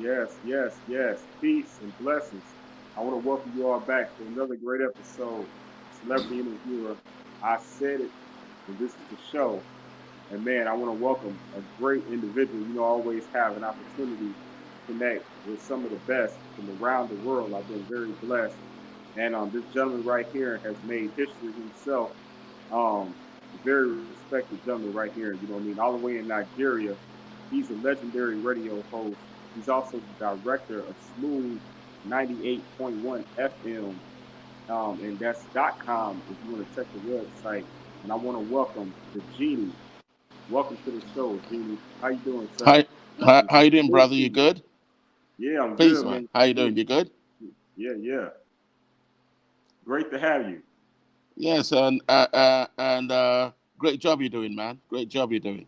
Yes, yes, yes. Peace and blessings. I want to welcome you all back to another great episode, Celebrity Interviewer. I said it, and this is the show. And man, I want to welcome a great individual. I always have an opportunity to connect with some of the best from around the world. I've been very blessed. And this gentleman right here has made history himself. A very respected gentleman right here. All the way in Nigeria. He's a legendary radio host. He's also the director of Smooth 98.1 FM, and that's .com if you want to check the website. And I want to welcome the Genie. Welcome to the show, Genie. How you doing, sir? How you doing, brother? You good? Yeah, I'm Peace, good, man. man. How you doing? You good? Yeah, yeah. Great to have you. Yes, and great job you're doing, man. Great job you're doing.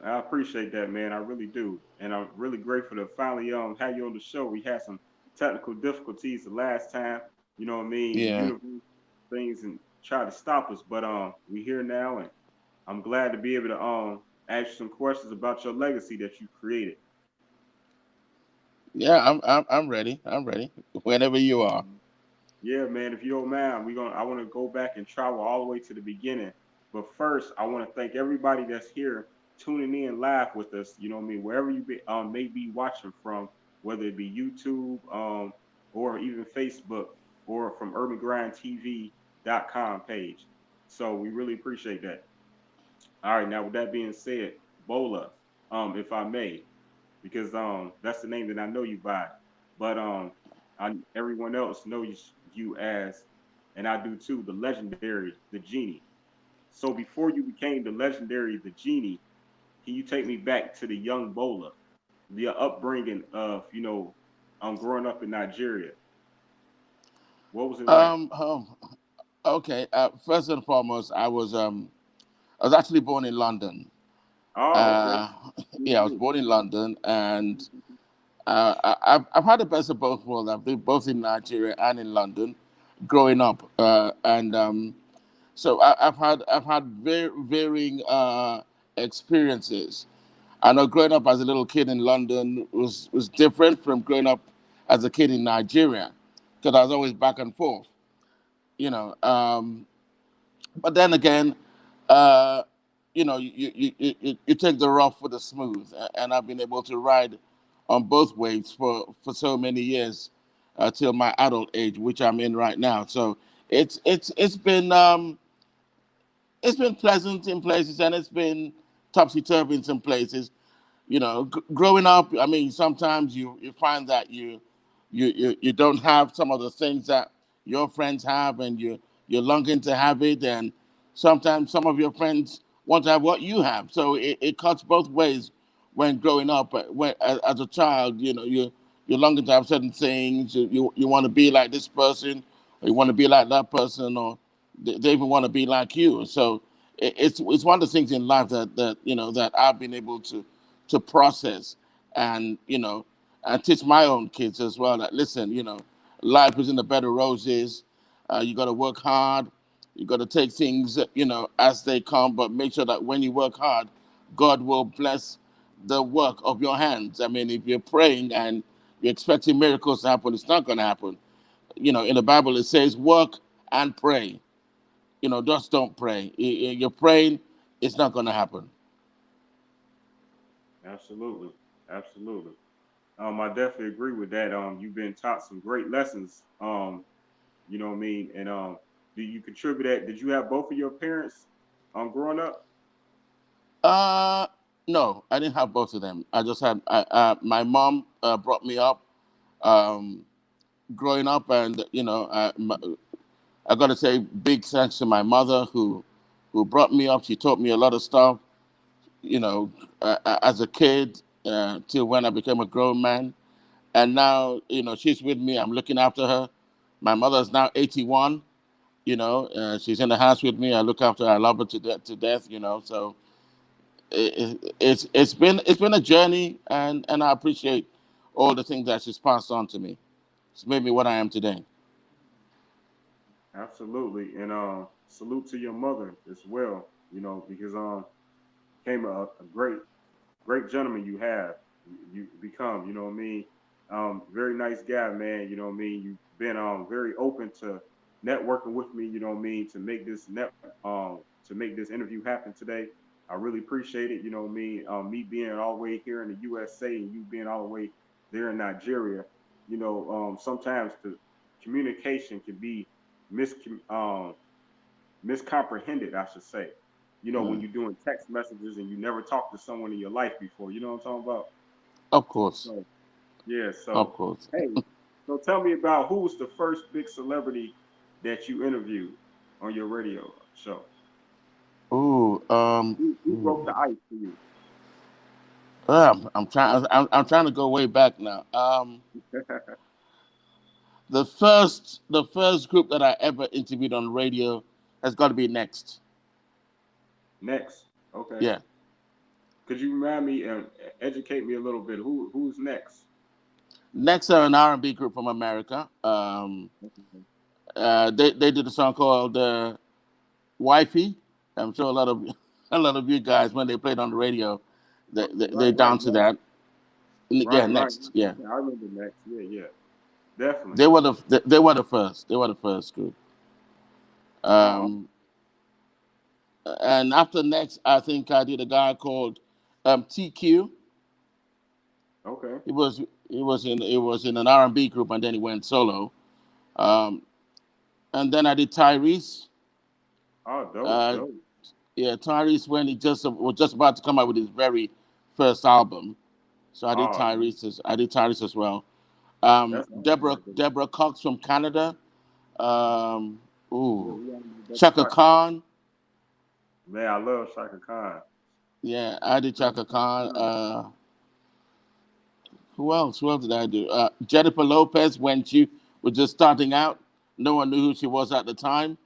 I appreciate that, man. I really do, and I'm really grateful to finally have you on the show. We had some technical difficulties the last time. You know what I mean? The Yeah, universe things and try to stop us, but we here now, and I'm glad to be able to ask you some questions about your legacy that you created. yeah. I'm ready. I'm ready. Whenever you are. Yeah, man. If you don't mind, I want to go back and travel all the way to the beginning. But first, I want to thank everybody that's here tuning in live with us. You know what I mean? Wherever you may be watching from, whether it be YouTube, or even Facebook, or from urbangrindtv.com page. So we really appreciate that. All right. Now, with that being said, Bola, if I may, because that's the name that I know you by. But everyone else knows you as, and I do too, the legendary, the Genie. So before you became the legendary, the Genie, can you take me back to the young Bola, the upbringing of growing up in Nigeria? What was it like? Oh, okay. First and foremost, I was actually born in London. Oh, okay. Uh, yeah, I was born in London, and I've had the best of both worlds. I've lived both in Nigeria and in London, growing up, and so I've had varying experiences. I know growing up as a little kid in London was different from growing up as a kid in Nigeria, because I was always back and forth, you know. But then again, uh, you take the rough with the smooth, and I've been able to ride on both waves for so many years, till my adult age, which I'm in right now. So it's been pleasant in places, and it's been topsy turvy in some places. Growing up, I mean, sometimes you find that you don't have some of the things that your friends have, and you're longing to have it, and sometimes some of your friends want to have what you have. So it cuts both ways when growing up. As a child, you're longing to have certain things. You want to be like this person, or you want to be like that person, or they even want to be like you. So it's one of the things in life that I've been able to process, and and teach my own kids as well that, listen, life isn't a bed of roses. You got to work hard. You got to take things as they come, but make sure that when you work hard, God will bless the work of your hands. I mean, if you're praying and you're expecting miracles to happen, it's not going to happen. In the Bible it says work and pray. Just don't pray. You're praying, it's not going to happen. Absolutely, absolutely. I definitely agree with that. You've been taught some great lessons. You know what I mean? And do you contribute that? Did you have both of your parents growing up? Uh, no, I didn't have both of them. I just had my mom brought me up, um, growing up, and I got to say big thanks to my mother who brought me up. She taught me a lot of stuff, as a kid, till when I became a grown man, and now she's with me. I'm looking after her. My mother's now 81. She's in the house with me. I look after her. I love her to death. So it's been a journey, and I appreciate all the things that she's passed on to me. It's made me what I am today. Absolutely. And salute to your mother as well, because came a great, great gentleman you have. you become. You know what I mean? Very nice guy, man. You know what I mean? You've been very open to networking with me. You know what I mean? To make this interview happen today. I really appreciate it. You know what I mean? Me being all the way here in the USA and you being all the way there in Nigeria. Sometimes the communication can be mis miscomprehended, I should say. When Mm. you're doing text messages and you never talked to someone in your life before. You know what I'm talking about? Of course, So yeah, of so course. hey, so tell me about who was the first big celebrity that you interviewed on your radio show? Ooh, Who broke ooh. the ice for you? I'm trying to go way back now. The first group that I ever interviewed on radio has got to be Next. Next. Okay. Yeah, Could you remind me and educate me a little bit? Who's next? Next are an R&B group from America. Okay. They did a song called "Wifey." I'm sure a lot of a lot of you guys when they played on the radio, they Right, right, down to right, that. Yeah, right, right. Next. Yeah, Yeah, I remember next. Yeah, yeah, definitely. they were the first. They were the first group. Oh, Um, and after Next, I think I did a guy called TQ. okay. He was he was in an R&B group, and then he went solo. Um, and then I did Tyrese. Oh, dope, Uh, dope. yeah, Tyrese when he just was just about to come out with his very first album. So I did Oh, Tyrese. I did Tyrese as well. that's awesome Deborah right there. Deborah Cox from Canada. Um, Yeah, ooh, we got Rebecca Chaka Cox. Khan. Man, I love Shaka Khan. Yeah, I did Love Chaka Shaka Khan. Khan. Who else? Who else did I do? Jennifer Lopez when she was just starting out. No one knew who she was at the time.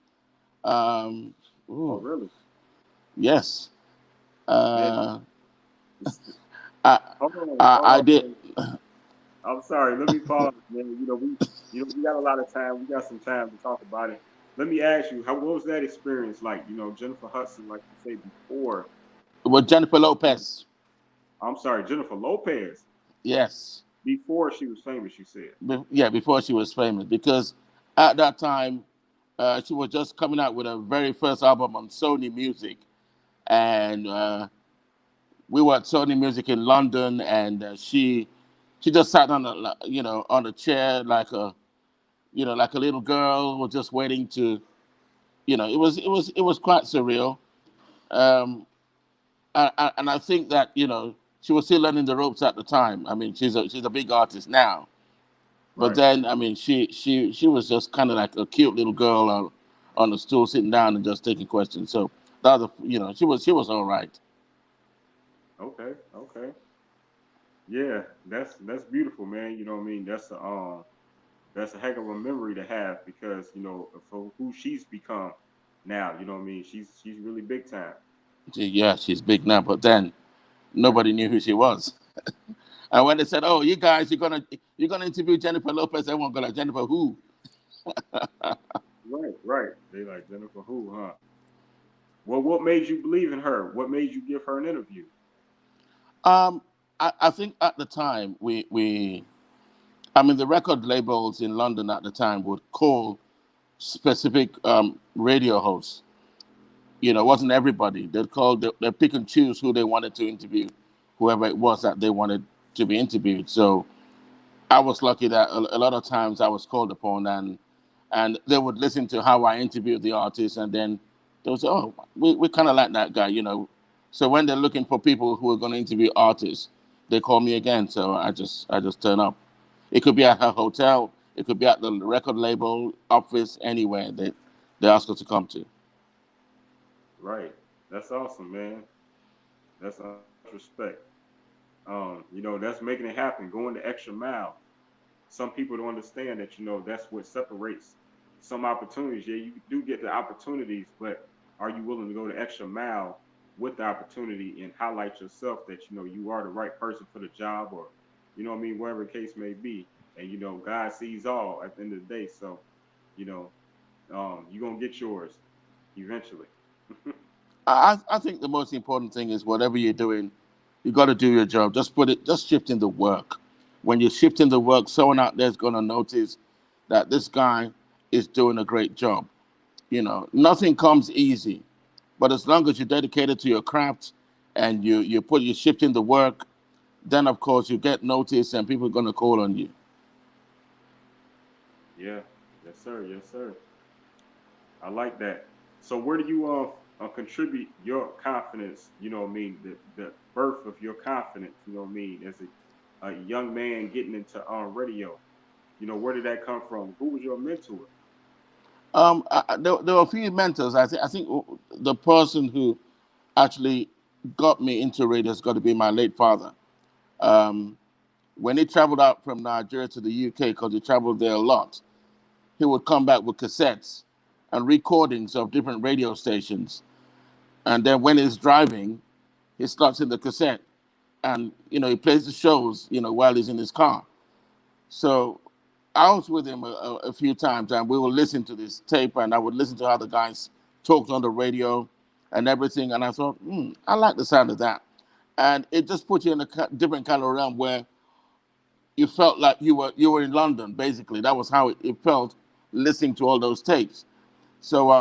Um, Oh, ooh, really? yes. Man, Uh, I, hold I on, did. man. I'm sorry. Let me pause, man. We got a lot of time. We got some time to talk about it. Let me ask you, what was that experience like? Jennifer Hudson, like you say before. With Jennifer Lopez. I'm sorry, Jennifer Lopez. Yes. Before she was famous, you said. Yeah, before she was famous, because at that time she was just coming out with her very first album on Sony Music, and we were at Sony Music in London, and she just sat on a on a chair like a little girl, was just waiting to it was quite surreal. Um, and I think that she was still learning the ropes at the time. I mean, she's a big artist now. But Right. then, I mean, she was just kind of like a cute little girl on the stool, sitting down and just taking questions. So that was, she was all right. Okay. Okay. Yeah, that's beautiful, man. You know what I mean? That's a heck of a memory to have because for who she's become now. You know what I mean? She's really big time. Yeah, she's big now, but then nobody knew who she was. And when they said, "Oh, you guys, you're gonna interview Jennifer Lopez," everyone go like, "Jennifer who?" Right. Right. They like Jennifer who, huh? Well, what made you believe in her? What made you give her an interview? Um, I think at the time I mean, the record labels in London at the time would call specific radio hosts. It wasn't everybody. They pick and choose who they wanted to interview, whoever it was that they wanted to be interviewed. So I was lucky that a lot of times I was called upon, and they would listen to how I interviewed the artist, and then they would say, "Oh, we kind of like that guy." So when they're looking for people who are going to interview artists, they call me again. So I just turn up. It could be at her hotel, it could be at the record label office, anywhere they ask us to come to. Right. That's awesome, man. That's much respect. That's making it happen, going the extra mile. Some people don't understand that, that's what separates some opportunities. Yeah, you do get the opportunities, but are you willing to go the extra mile with the opportunity and highlight yourself that, you are the right person for the job or, what I mean, whatever the case may be. And, God sees all at the end of the day. So, you know, you're going to get yours eventually. I think the most important thing is whatever you're doing, You got to do your job. Just put it. Just shift in the work. When you're shifting the work, someone out there is going to notice that this guy is doing a great job. Nothing comes easy, but as long as you're dedicated to your craft and you shift in the work, then of course you get noticed and people are going to call on you. Yeah. Yes, sir. Yes, sir. I like that. So where do you contribute your confidence? You know what I mean? The birth of your confidence. You know what I mean? As a young man getting into radio. Where did that come from? Who was your mentor? There were a few mentors. I think the person who actually got me into radio has got to be my late father. Um, when he traveled out from Nigeria to the UK, because he traveled there a lot, he would come back with cassettes and recordings of different radio stations. And then when he's driving, he slots in the cassette and he plays the shows while he's in his car. So I was with him a few times, and we would listen to this tape, and I would listen to how the guys talked on the radio and everything. And I thought, I like the sound of that, and it just put you in a different kind of realm where you felt like you were in London. Basically, that was how it felt listening to all those tapes. So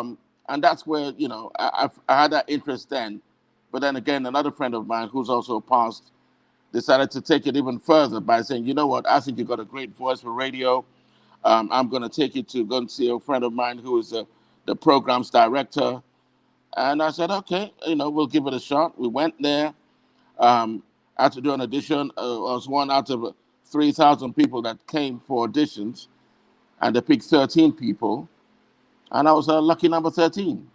and that's where I had that interest then. But then again, another friend of mine who's also passed decided to take it even further by saying, you know what, I think you got a great voice for radio. I'm going to take you to go and see a friend of mine who is the program's director. And I said, okay, we'll give it a shot. We went there. I had to do an audition. I was one out of 3,000 people that came for auditions, and they picked 13 people, and I was lucky number 13.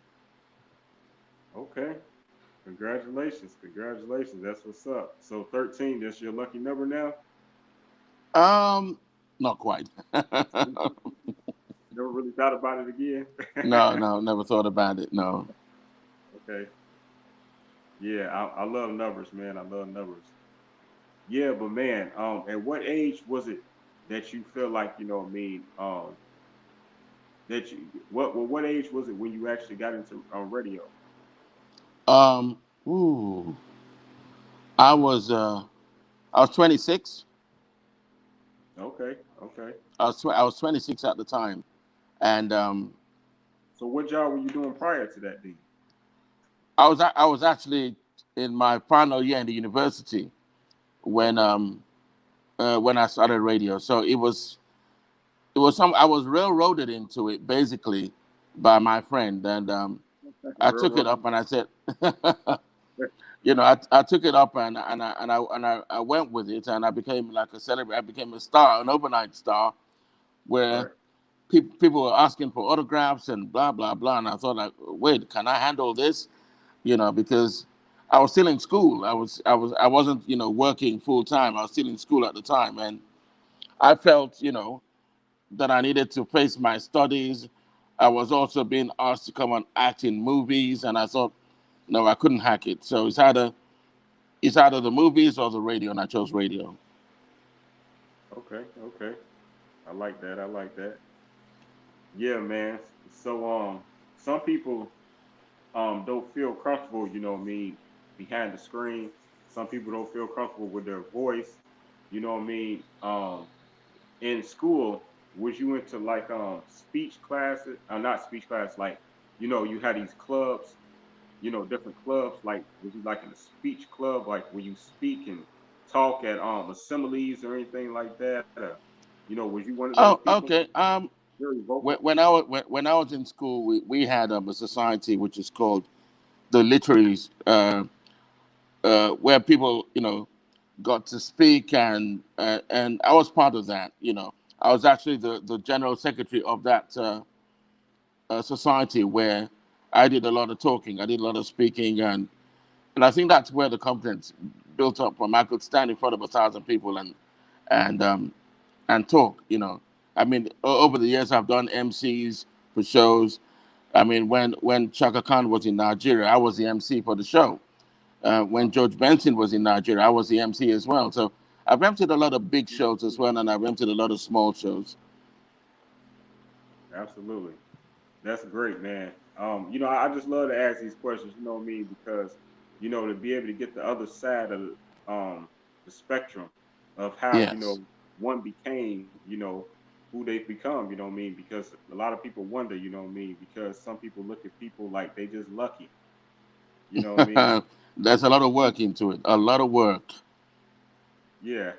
Okay. Congratulations. Congratulations. That's what's up. So 13, that's your lucky number now? Um, Not quite. Never really thought about it again. No, no, never thought about it. No. Okay. Yeah, I love numbers, man. I love numbers. Yeah, but man, at what age was it that you feel like, what I mean, that you what age was it when you actually got into radio? Um, ooh, I was uh, I was 26. Okay, okay. I was 26 at the time, and So what job were you doing prior to that then? I was actually in my final year in the university Okay. when I started radio. So it was some I was railroaded into it basically by my friend, and I took it Railroad. up and I said, I took it up and I went with it, and I became like a celebrity. I became a star, an overnight star, where Right. people were asking for autographs and blah blah blah. And I thought, like, wait, can I handle this? Because I was still in school. I wasn't working full time. I was still in school at the time, and I felt that I needed to face my studies. I was also being asked to come and act in movies, and I thought, no, I couldn't hack it. So it's either the movies or the radio, and I chose radio. Okay, okay. I like that. I like that. Yeah, man. So some people don't feel comfortable, what I mean, behind the screen. Some people don't feel comfortable with their voice. You know what I mean? In school, was you into like speech classes? Not speech class, like you had these clubs, different clubs. Like, was you like in a speech club, like where you speak and talk at assemblies or anything like that? Or, was you one of those Oh, people? okay. Very When, vocal. when I was when I was in school, we had a society which is called the Literaries, where people got to speak, and I was part of that. I was actually the general secretary of that society where I did a lot of talking, I did a lot of speaking, and I think that's where the confidence built up from. I could stand in front of 1,000 people and um, and talk. I mean, over the years I've done MCs for shows. I mean, when Chaka Khan was in Nigeria, I was the MC for the show. When George Benson was in Nigeria, I was the MC as well. So I've emptied a lot of big shows as well, and I've emptied a lot of small shows. Absolutely. That's great, man. I just love to ask these questions, you know what I mean? Because, to be able to get the other side of it, um the spectrum of how, Yes. one became, who they've become, you know what I mean? Because a lot of people wonder, you know what I mean? Because some people look at people like they just lucky, you know what I mean? There's a lot of work into it. A lot of work. Yeah.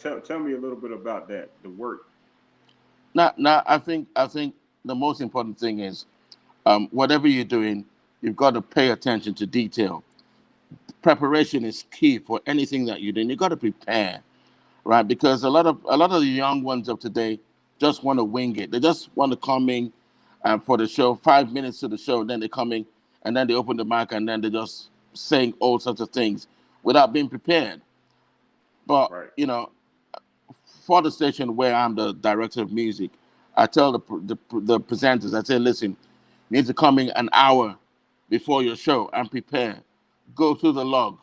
Tell me a little bit about that, the work. Now, I think the most important thing is whatever you're doing, you've got to pay attention to detail. Preparation is key for anything that you're doing. You got to prepare, right? Because a lot of the young ones of today just want to wing it. They just want to come in for the show, 5 minutes to the show, then they come in and then they open the mic and then they just saying all sorts of things without being prepared. But Right. for the station where I'm the director of music, I tell the presenters, I say, listen, you need to come in an hour before your show and prepare. Go through the log,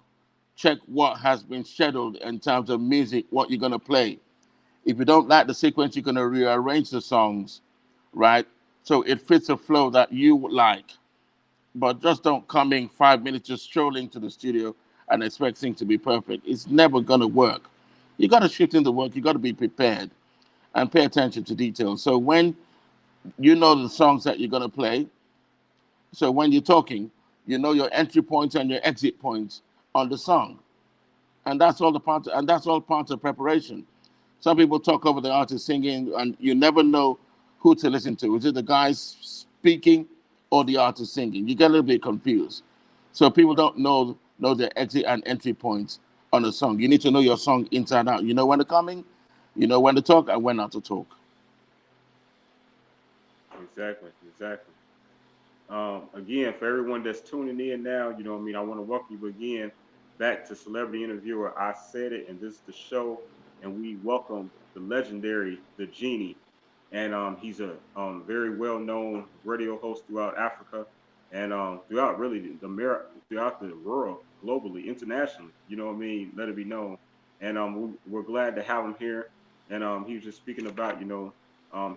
check what has been scheduled in terms of music, what you're going to play. If you don't like the sequence, you're going to rearrange the songs, right? So it fits a flow that you would like. But just don't come in 5 minutes just strolling to the studio and expect things to be perfect. It's never going to work. You got to shift in the work. You got to be prepared and pay attention to details. So when you know the songs that you're going to play, so when you're talking, you know your entry points and your exit points on the song, and that's all part of preparation. Some people talk over the artist singing, and you never know who to listen to. Is it the guy speaking or the artist singing? You get a little bit confused. So people Right. don't know their exit and entry points on a song. You need to know your song inside out. You know when to come in, you know when to talk and when not to talk. Exactly. Exactly. Again, for everyone that's tuning in now, you know what I mean? I want to welcome you again back to Celebrity Interviewer. I said it, and this is the show, and we welcome the legendary, the Genie. And he's a very well known radio host throughout Africa and throughout really throughout the world, globally, internationally. You know what I mean? Let it be known. And we're glad to have him here. And he was just speaking about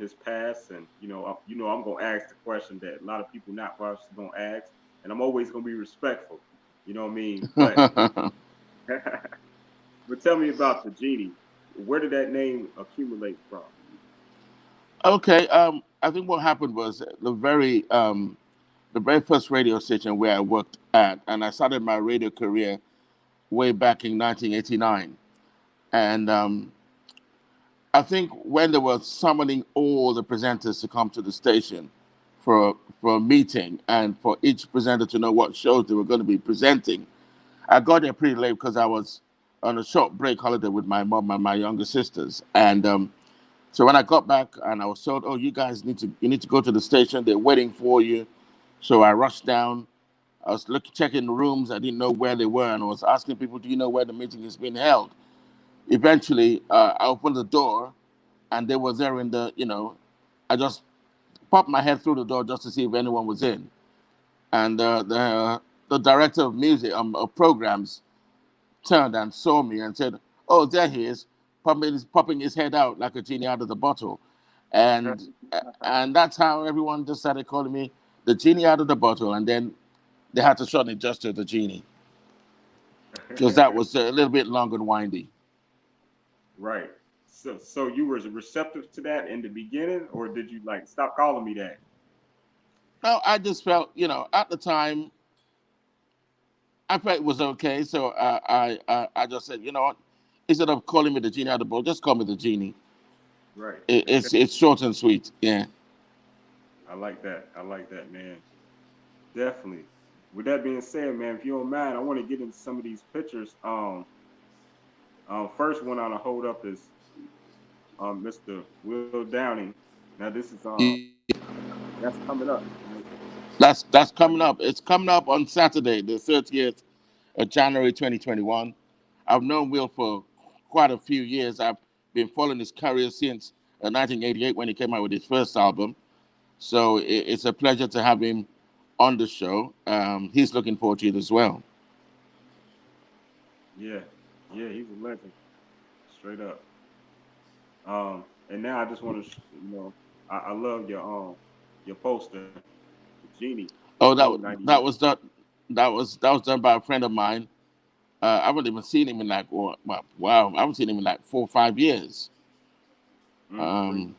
his past, and I'm gonna ask the question that a lot of people not probably gonna ask, and I'm always gonna be respectful. You know what I mean? But but tell me about the Genie. Where did that name accumulate from? Okay, I think what happened was the very first radio station where I worked at, and I started my radio career way back in 1989. And I think when they were summoning all the presenters to come to the station for a meeting and for each presenter to know what shows they were going to be presenting, I got there pretty late because I was on a short break holiday with my mom and my younger sisters. And so when I got back and I was told, "Oh, you need to go to the station. They're waiting for you." So I rushed down. I was looking, checking the rooms. I didn't know where they were, and I was asking people, "Do you know where the meeting is being held?" Eventually, I opened the door, and they were there in the. I just popped my head through the door just to see if anyone was in, and the director of music of programs turned and saw me and said, "Oh, there he is, popping his head out like a genie out of the bottle," and and that's how everyone just started calling me the genie out of the bottle, and then they had to shorten it just to the genie because that was a little bit long and windy. Right. So you were receptive to that in the beginning, or did you like stop calling me that? No, I just felt, at the time, I felt it was okay, so I just said, you know what, instead of calling me the genie out of the bottle, just call me the genie. Right. It's short and sweet, yeah. I like that. I like that, man. Definitely. With that being said, man, if you don't mind, I want to get into some of these pictures. First one on the hold up is Mr. Will Downing. Now this is that's coming up, right? That's coming up. It's coming up on Saturday, the 30th of January 2021. I've known Will for quite a few years. I've been following his career since 1988 when he came out with his first album. So it's a pleasure to have him on the show. He's looking forward to it as well. Yeah, yeah, he's a legend, straight up. And now I just want to, I love your poster, the genie, the Oh, code 98. that was done. That was done by a friend of mine. I haven't even seen him in like, wow, I haven't seen him in like 4 or 5 years. Crazy. Um,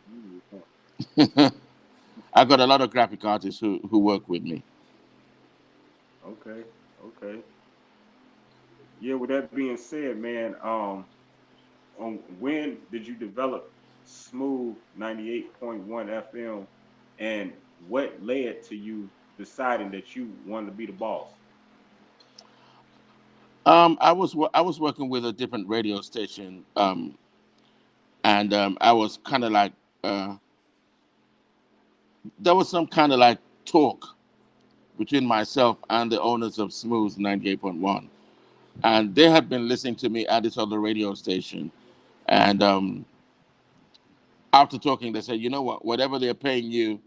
I got a lot of graphic artists who work with me. Okay, okay. Yeah, with that being said, man, on when did you develop Smooth 98.1 FM, and what led to you deciding that you wanted to be the boss? I was working with a different radio station, and I was kind of like there was some kind of like talk between myself and the owners of Smooth 98.1, and they had been listening to me at this other radio station, and after talking, they said, you know what, whatever they're paying you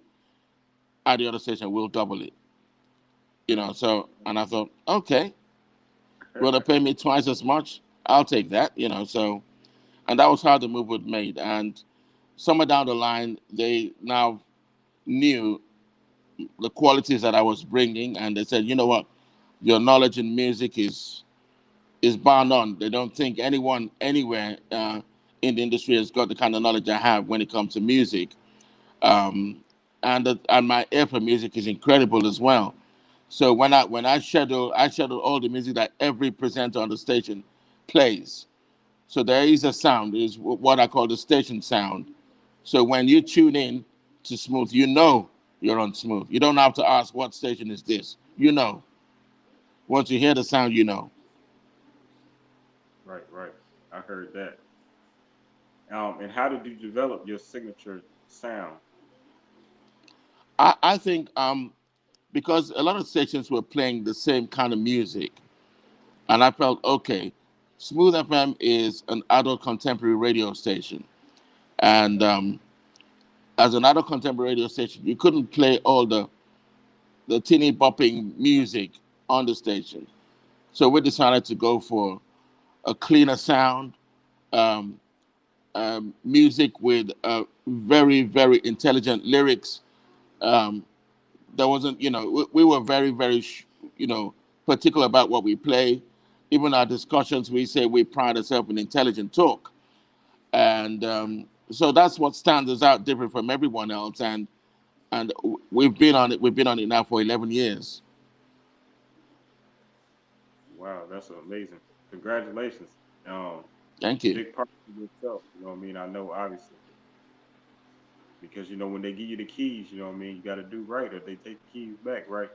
at the other station, we'll double it. So and I thought, okay, will they pay me twice as much? I'll take that. So and that was how the move was made. And somewhere down the line, they now knew the qualities that I was bringing, and they said, you know what, your knowledge in music is bar none. They don't think anyone anywhere in the industry has got the kind of knowledge I have when it comes to music. Um, and my ear for music is incredible as well. So when I schedule all the music that every presenter on the station plays. So there is a sound, is what I call the station sound. So when you tune in to Smooth, you know you're on Smooth. You don't have to ask what station is this. You know. Once you hear the sound, you know. Right, right. I heard that. And how did you develop your signature sound? I think because a lot of stations were playing the same kind of music, and I felt okay. Smooth FM is an adult contemporary radio station, and as an adult contemporary radio station, you couldn't play all the teeny bopping music on the station. So we decided to go for a cleaner sound, um, music with very, very intelligent lyrics. Um, there wasn't, we were very, very, particular about what we play. Even our discussions, we say we pride ourselves in intelligent talk. And so that's what stands us out different from everyone else. And we've been on it. We've been on it now for 11 years. Wow, that's amazing. Congratulations. Um, Thank you. Big part of yourself, you know what I mean? I know obviously. Because when they give you the keys, you know what I mean, you gotta do right or they take the keys back, right?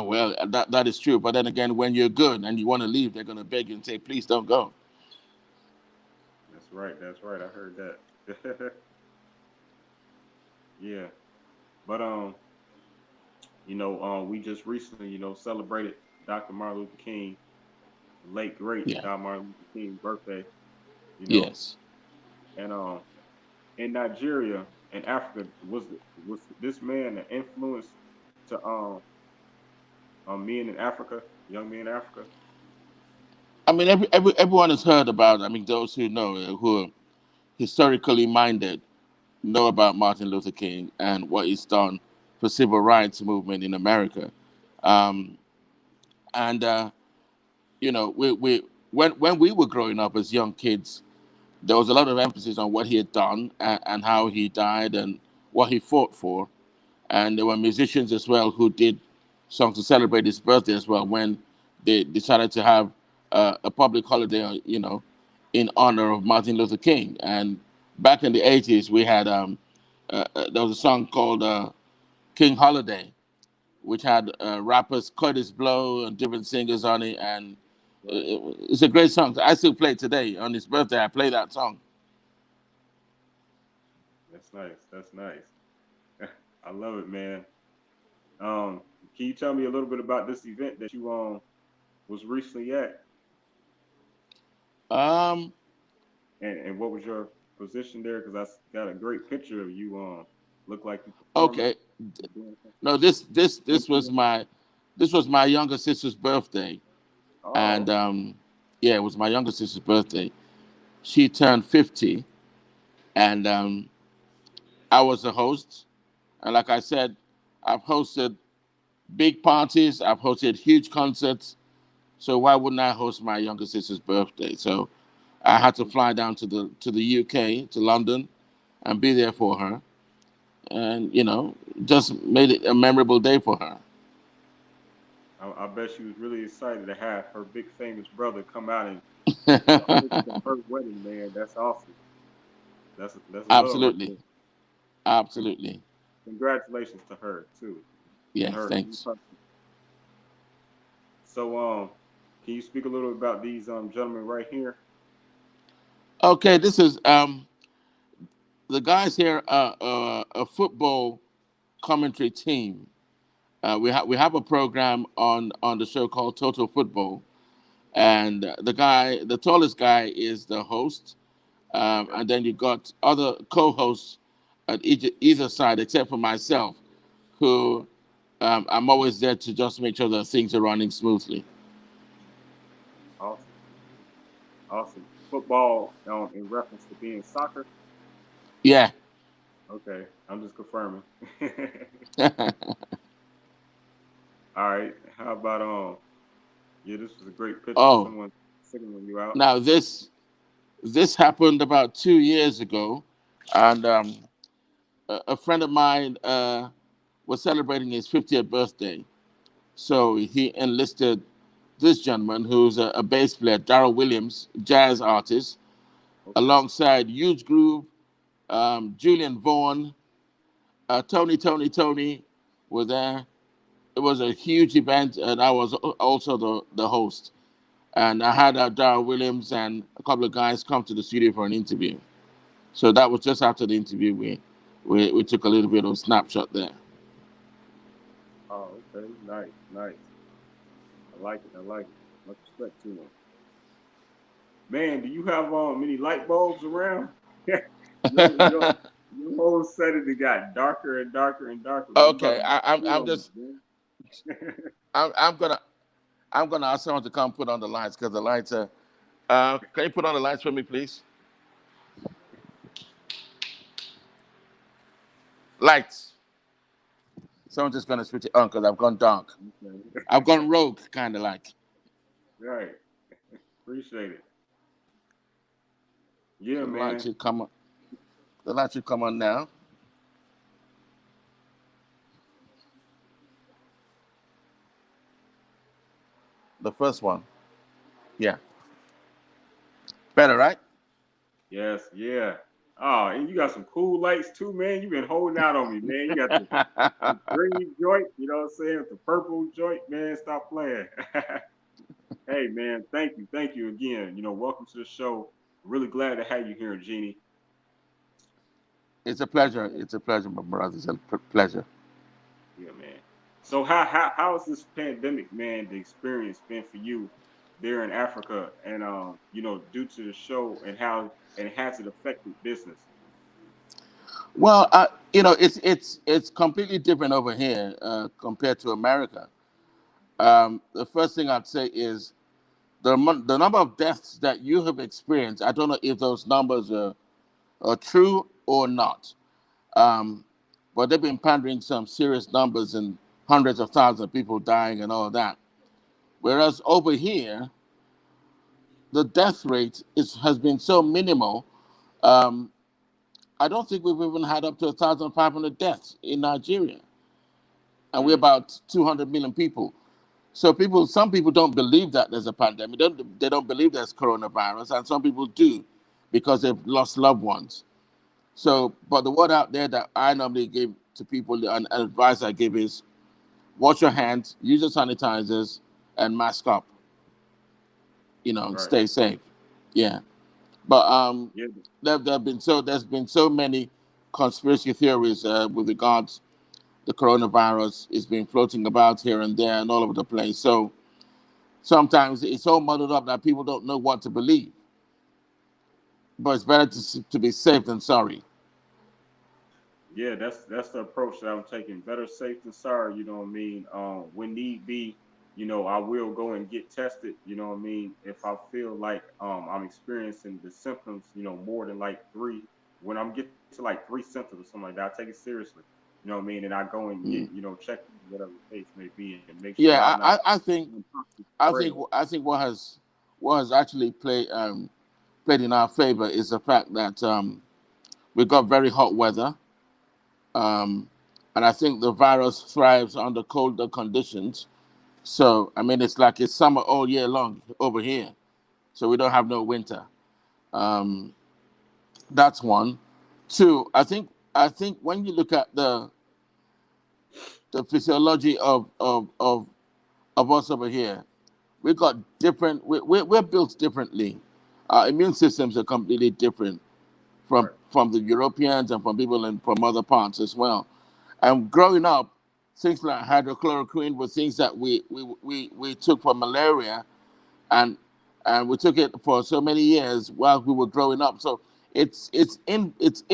Well, that is true. But then again, when you're good and you want to leave, they're going to beg you and say, please don't go. That's right, that's right. I heard that. Yeah. But we just recently, celebrated Dr. Martin Luther King, the late great Yeah. Dr. Martin Luther King's birthday, you know. Yes. And in Nigeria and Africa, was this man an influence to men in Africa, young men in Africa? I mean, everyone has heard about, I mean, those who know, who are historically minded, know about Martin Luther King and what he's done for civil rights movement in America. Um, and, we when we were growing up as young kids, there was a lot of emphasis on what he had done and how he died and what he fought for. And there were musicians as well who did songs to celebrate his birthday as well when they decided to have a public holiday, in honor of Martin Luther King. And back in the 80s, we had there was a song called King Holiday, which had rappers Curtis Blow and different singers on it, and Right. it's a great song. I still play it today on his birthday. I play that song. That's nice. That's nice. I love it, man. Um, can you tell me a little bit about this event that you was recently at, Um, and what was your position there? Because got a great picture of you. Look like you performing. okay, Or doing something. no, this was Implement. my younger sister's birthday, Oh, and okay. yeah, it was my younger sister's birthday. She turned 50, and I was the host. And like I said, I've hosted big parties, I've hosted huge concerts, So why wouldn't I host my younger sister's birthday? So I had to fly down to the UK, to London, and be there for her, and just made it a memorable day for her. I bet she was really excited to have her big famous brother come out and host her wedding, man. That's awesome. That's love right Absolutely, there. Con- absolutely. Congratulations to her too, and Yes, her. thanks. So can you speak a little about these gentlemen right here? Okay, this is the guys here are a football commentary team. We have a program on the show called Total Football, and the tallest guy is the host, Okay, and then you got other co-hosts at either side, except for myself, who I'm always there to just make sure that things are running smoothly. awesome, awesome. Football in reference to being soccer. Yeah. Okay, I'm just confirming. All right. How about yeah, this was a great picture. Oh, Someone signaling you out. now this happened about 2 years ago, and a friend of mine was celebrating his 50th birthday. So he enlisted this gentleman who's a bass player, Darrell Williams, jazz artist, Okay. alongside Huge Groove, Julian Vaughn, Tony were there. It was a huge event, and I was also the host. And I had Darrell Williams and a couple of guys come to the studio for an interview. So that was just after the interview. We took a little bit of a snapshot there. Oh, okay. Nice, nice. I like it. I like it. Much respect to them. Man, do you have many light bulbs around? Yo, yo, your whole setting it got darker and darker and darker, man. You about Okay, to I'm on just me, man. I'm gonna ask someone to come put on the lights because the lights are. Can you put on the lights for me, please? Lights. Someone's just gonna switch it on because I've gone dark. Okay. I've gone rogue, kind of like. Right. Appreciate it. So Yeah, the light man. should come on. The light should come on now. The first one. Yeah. Better, right? Yes, yeah. Oh, and you got some cool lights too, man. You been holding out on me, man. You got the green joint, you know what I'm saying? With the purple joint, man. Stop playing. Hey, man. Thank you again. Welcome to the show. Really glad to have you here, Jeannie. It's a pleasure. It's a pleasure, my brother. It's a pleasure. Yeah, man. So how's this pandemic, man, the experience been for you there in Africa, and due to the show, and how and has it affected business? Well, it's completely different over here compared to America. The first thing I'd say is the number of deaths that you have experienced. I don't know if those numbers are true or not, um, but they've been pandering some serious numbers and hundreds of thousands of people dying and all of that. Whereas over here, the death rate has been so minimal. Um, I don't think we've even had up to 1,500 deaths in Nigeria, and we're Mm, about 200 million people. So some people don't believe that there's a pandemic. They don't believe there's coronavirus, and some people do because they've lost loved ones. right. So, but the word out there that I normally give to people and advice I give is wash your hands, use your sanitizers, and mask up. And Right. stay safe. Yeah. But Yeah. there's been so many conspiracy theories with regards the coronavirus is being floating about here and there and all over the place. So sometimes it's so muddled up that people don't know what to believe. But it's better to be safe than sorry. Yeah, that's the approach that I'm taking. Better safe than sorry, you know what I mean? When need be, I will go and get tested, you know what I mean? If I feel like I'm experiencing the symptoms, more than like three, when I'm get to like three symptoms or something like that, I take it seriously. You know what I mean? And I go and get, Mm. check whatever the case may be, and make sure I'm Yeah, not I think what has actually played in our favor is the fact that we got very hot weather, um, and I think the virus thrives under colder conditions. So I mean, it's like it's summer all year long over here. So we don't have no winter. Um, that's one. Two, I think when you look at the physiology of us over here, we got different. We're built differently. Our immune systems are completely different right. from the Europeans and from people from other parts as well. And growing up, things like hydrochloroquine were things that we took for malaria, and we took it for so many years while we were growing up. So it's in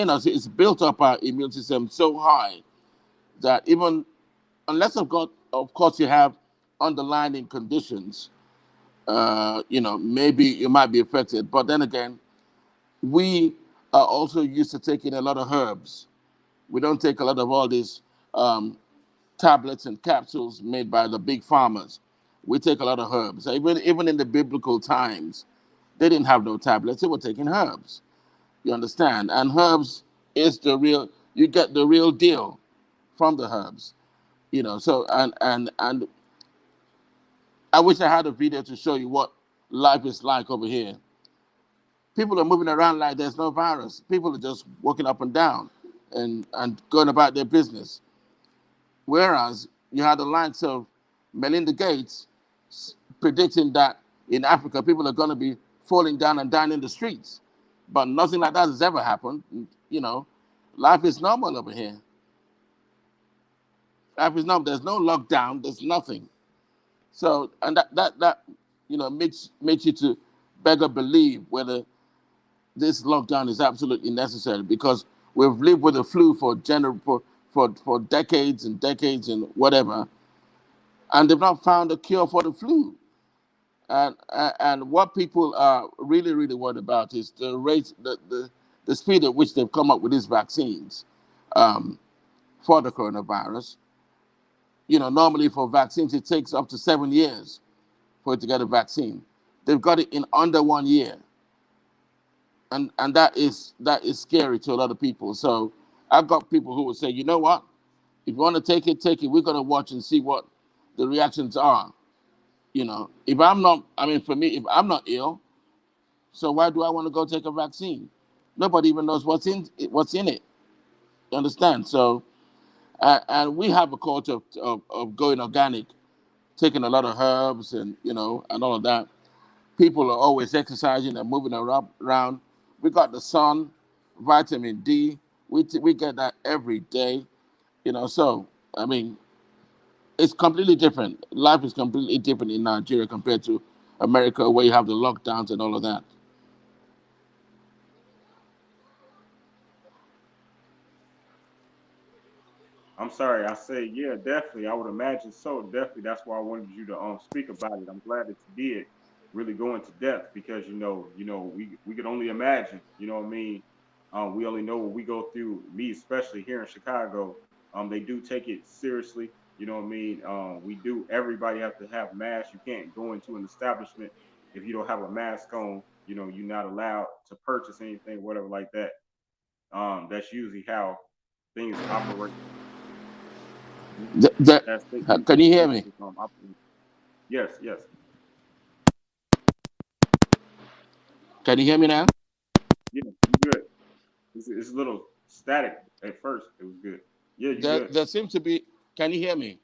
us. It's built up our immune system so high that even unless of course you have underlying conditions, maybe you might be affected. But then again, we are also used to taking a lot of herbs. We don't take a lot of all these um, tablets and capsules made by the big farmers. We take a lot of herbs. Even in the biblical times, they didn't have no tablets. They were taking herbs. You understand? And herbs is the real. You get the real deal from the herbs. So and I wish I had a video to show you what life is like over here. People are moving around like there's no virus. People are just walking up and down and going about their business. Whereas you had the likes of Melinda Gates predicting that in Africa people are going to be falling down and dying in the streets. But nothing like that has ever happened. You know, life is normal over here. Life is normal. There's no lockdown. There's nothing. So, and that makes you to better believe whether this lockdown is absolutely necessary, because we've lived with the flu for decades and decades and whatever, and they've not found a cure for the flu. And what people are really worried about is the rate, the speed at which they've come up with these vaccines um, for the coronavirus. Normally for vaccines it takes up to 7 years for it to get a vaccine. They've got it in under 1 year, and that is scary to a lot of people. So I've got people who will say, you know what, if you want to take it, take it. We're going to watch and see what the reactions are. If I'm not, I mean, for me, if I'm not ill, so why do I want to go take a vaccine? Nobody even knows what's in it. You understand? So, and we have a culture of going organic, taking a lot of herbs and all of that. People are always exercising and moving around. We got the sun, vitamin D. We get that every day. So I mean, it's completely different. Life is completely different in Nigeria compared to America, where you have the lockdowns and all of that. I'm sorry. I say, yeah, definitely. I would imagine so. Definitely. That's why I wanted you to speak about it. I'm glad that you did really go into depth, because we could only imagine. You know what I mean? We only know what we go through. Me, especially here in Chicago, they do take it seriously. You know what I mean? We do. Everybody have to have masks. You can't go into an establishment if you don't have a mask on. You're not allowed to purchase anything, whatever like that. That's usually how things operate. The, the, As can you hear me? businesses operate. Yes, yes, Can you hear me now? yeah. You good? It's a little static at first. It was good. Yeah, you good? There seems to be. Can you hear me?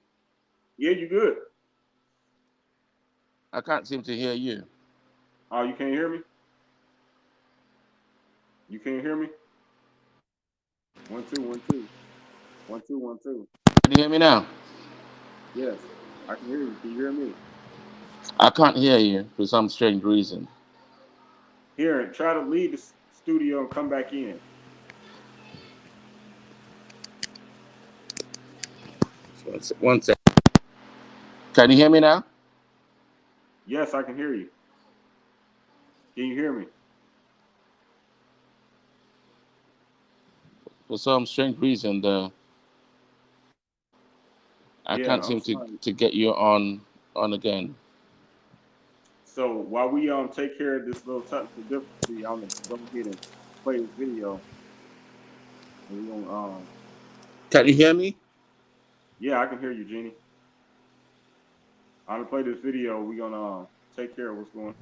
Yeah, you good? I can't seem to hear you. Oh, you can't hear me? You can't hear me? 1 2 1 2 1 2 1 2. Can you hear me now? Yes, I can hear you. Can you hear me? I can't hear you for some strange reason. Here, try to leave the studio and come back in. One sec. Can you hear me now? Yes, I can hear you. Can you hear me? For some strange reason, the I Yeah, can't I'm seem sorry. to get you on again. So while we take care of this little technical difficulty, I'm gonna go ahead and play this video, and we gonna Can you hear me? yeah, I can hear you, Jeannie. I'm gonna play this video. We gonna take care of what's going.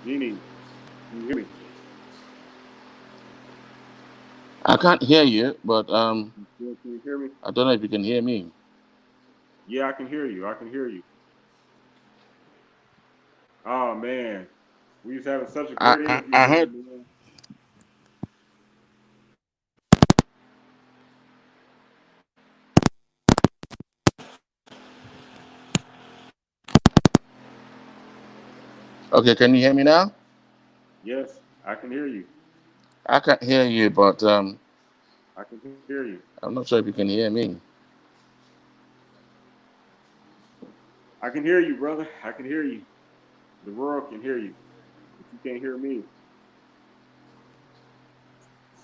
Jeannie, can you hear me? I can't hear you, but Can you hear me? I don't know if you can hear me. Yeah, I can hear you. I can hear you. Oh man, we was having such a great interview I today, heard. man. Okay, can you hear me now? Yes, I can hear you. I can't hear you, but I can hear you. I'm not sure if you can hear me. I can hear you, brother. I can hear you. The world can hear you, but you can't hear me.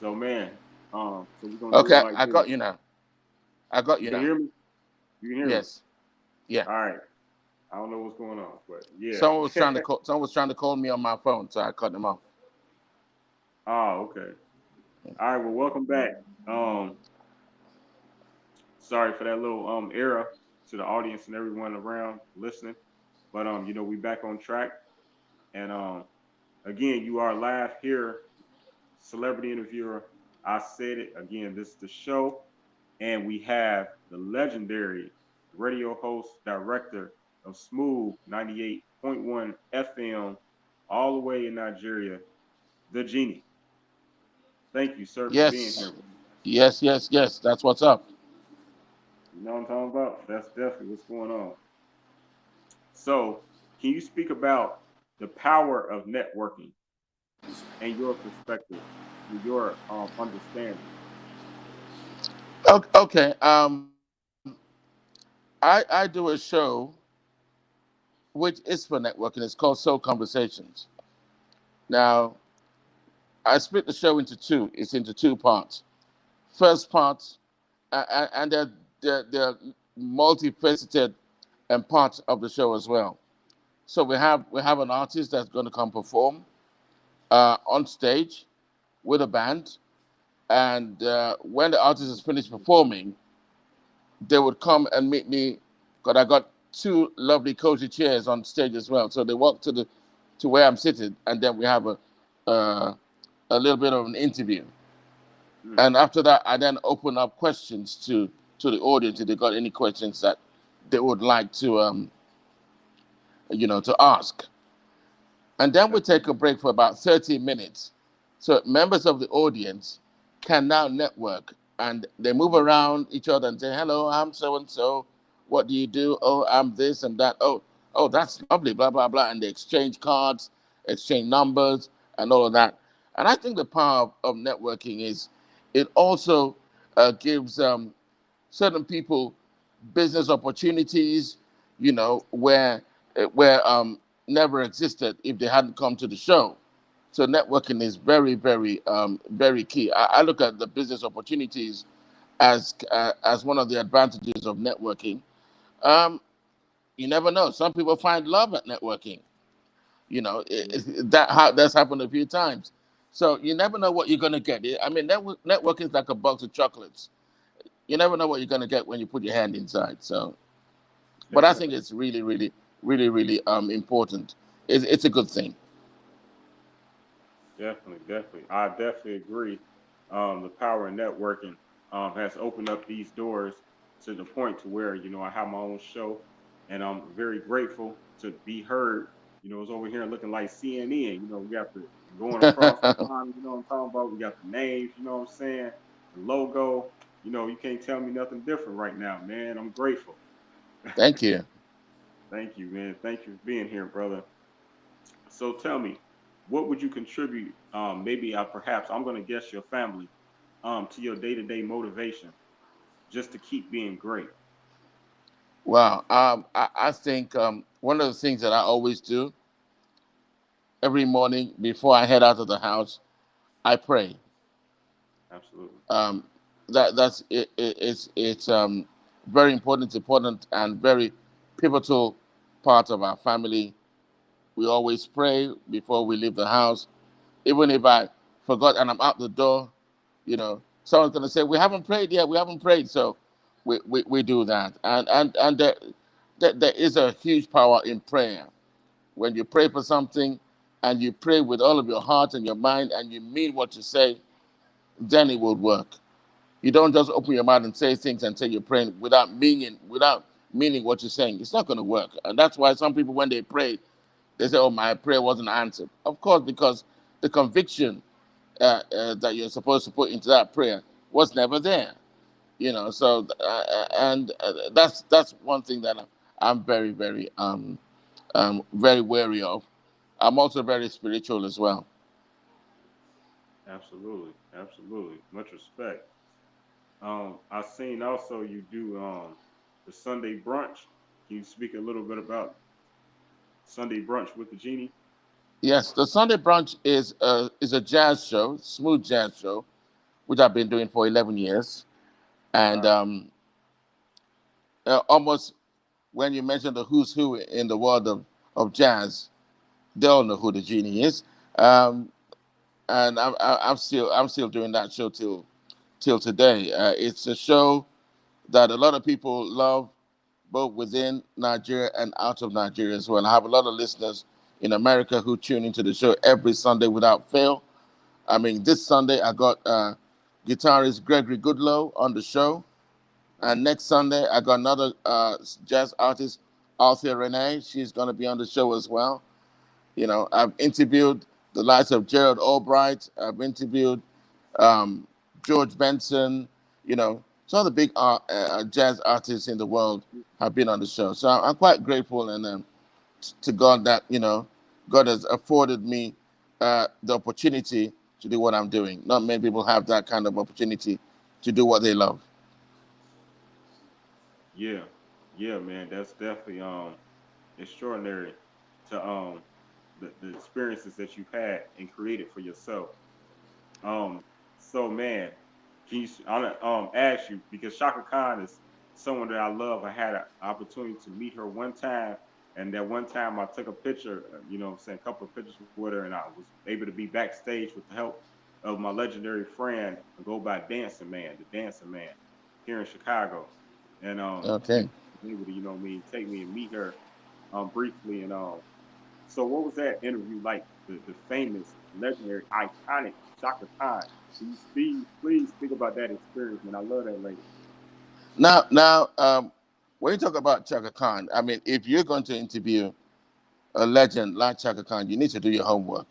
So man, so we're gonna do it Okay, like I this. got you now. I got You you can now. hear me. You can hear me. Yes. Yeah. All right. I don't know what's going on, but yeah. Someone was trying to call. Someone was trying to call me on my phone, so I cut them off. Oh, okay. All right. Well, welcome back. Um, Sorry for that little error to the audience and everyone around listening, but we back on track, and again, you are live here, celebrity interviewer. I said it again. This is the show, and we have the legendary radio host, director of Smooth 98.1 FM, all the way in Nigeria, the Genie. Thank you, sir, for being Yes. here. Yes. Yes. Yes. That's what's up. You know what I'm talking about? That's definitely what's going on. So, can you speak about the power of networking and your perspective, your understanding? Okay. I do a show which is for networking. It's called Soul Conversations. Now, I split the show into two. It's into two parts. First part, and they're multifaceted and parts of the show as well. So we have an artist that's going to come perform on stage with a band, and when the artist is finished performing, they would come and meet me. Because I got two lovely cozy chairs on stage as well. So they walk to where I'm sitting, and then we have uh, a little bit of an interview. Mm, And after that, I then open up questions to the audience if they got any questions that they would like to ask. And then we that's take a break for about 30 minutes. So members of the audience can now network and they move around each other and say, hello, I'm so and so. What do you do? Oh, I'm this and that. Oh, that's lovely, blah, blah, blah. And they exchange cards, exchange numbers, and all of that. And I think the power of networking is it also gives certain people business opportunities, where never existed if they hadn't come to the show. So networking is very, very, very key. I look at the business opportunities as one of the advantages of networking. Um, you never know. Some people find love at networking. That's happened a few times. So you never know what you're going to get. I mean, networking is like a box of chocolates. You never know what you're going to get when you put your hand inside. So, but I think it's really, really, really, really important. It's a good thing. definitely, definitely. I definitely agree. The power of networking has opened up these doors to the point to where I have my own show, and I'm very grateful to be heard. It's over here looking like CNN. We got the going across the line. You know what I'm talking about? We got the names. You know what I'm saying? The logo. You can't tell me nothing different right now, man. I'm grateful. Thank you. Thank you, man. Thank you for being here, brother. So tell me, what would you contribute? Maybe perhaps I'm going to guess your family to your day to day motivation just to keep being great. Well, I think one of the things that I always do every morning before I head out of the house, I pray. Absolutely. Um, that's it's very important, and very pivotal part of our family. We always pray before we leave the house. Even if I forgot and I'm out the door, someone's gonna say, "We haven't prayed yet. We haven't prayed." So we do that, and there is a huge power in prayer. When you pray for something, and you pray with all of your heart and your mind, and you mean what you say, then it will work. You don't just open your mouth and say things and say you're praying without meaning what you're saying. It's not going to work, and that's why some people, when they pray, they say, "Oh, my prayer wasn't answered." Of course, because the conviction that you're supposed to put into that prayer was never there. So and that's one thing that I'm very very wary of. I'm also very spiritual as well. Absolutely. Absolutely. Much respect. I've seen also you do the Sunday brunch. Can you speak a little bit about Sunday brunch with the genie? Yes, the Sunday brunch is a jazz show, smooth jazz show, which I've been doing for 11 years. And Wow. almost when you mention the who's who in the world of jazz, they all know who the genie is. Um, and I'm still doing that show till today. It's a show that a lot of people love, both within Nigeria and out of Nigeria as well. I have a lot of listeners in America who tune into the show every Sunday without fail. I mean, this Sunday I got guitarist Gregory Goodlow on the show, and Nice. next Sunday I got another jazz artist, Althea Renee. She's going to be on the show as well. I've interviewed the likes of Gerald Albright. I've interviewed um, George Benson. Some of the big jazz artists in the world have been on the show. So I'm quite grateful and to God that God has afforded me the opportunity to do what I'm doing. Not many people have that kind of opportunity to do what they love. Yeah. Yeah, man. That's definitely extraordinary to the experiences that you've had and created for yourself. Um, so man, I want to ask you because Shaka Khan is someone that I love. I had an opportunity to meet her one time, and that one time I took a picture, what I'm saying, a couple of pictures with her, and I was able to be backstage with the help of my legendary friend, I go by Dancing Man, the Dancing Man, here in Chicago, and he Okay. was able to, what I mean, take me and meet her briefly, and so what was that interview like? The famous, legendary, iconic Shaka Khan. Can you please speak about that experience, man? I love that lady. Now, when you talk about Chaka Khan, I mean, if you're going to interview a legend like Chaka Khan, you need to do your homework.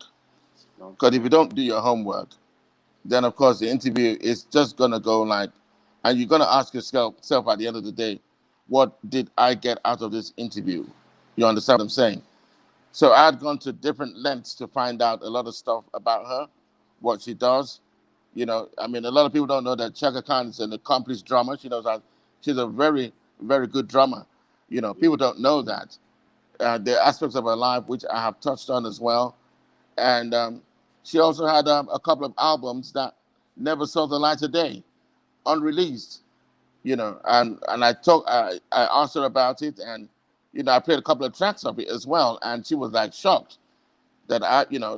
You know what I'm Because if saying? you don't do your homework, then of course the interview is just gonna go like, and you're gonna ask yourself at the end of the day, what did I get out of this interview? You understand what I'm saying? So I had gone to different lengths to find out a lot of stuff about her, what she does. I mean, a lot of people don't know that Chaka Khan is an accomplished drummer. She knows how. She's a very good drummer. People Yeah, don't know that. There are aspects of her life which I have touched on as well, and she also had a couple of albums that never saw the light of day, unreleased. And I asked her about it, and I played a couple of tracks of it as well, and she was like shocked that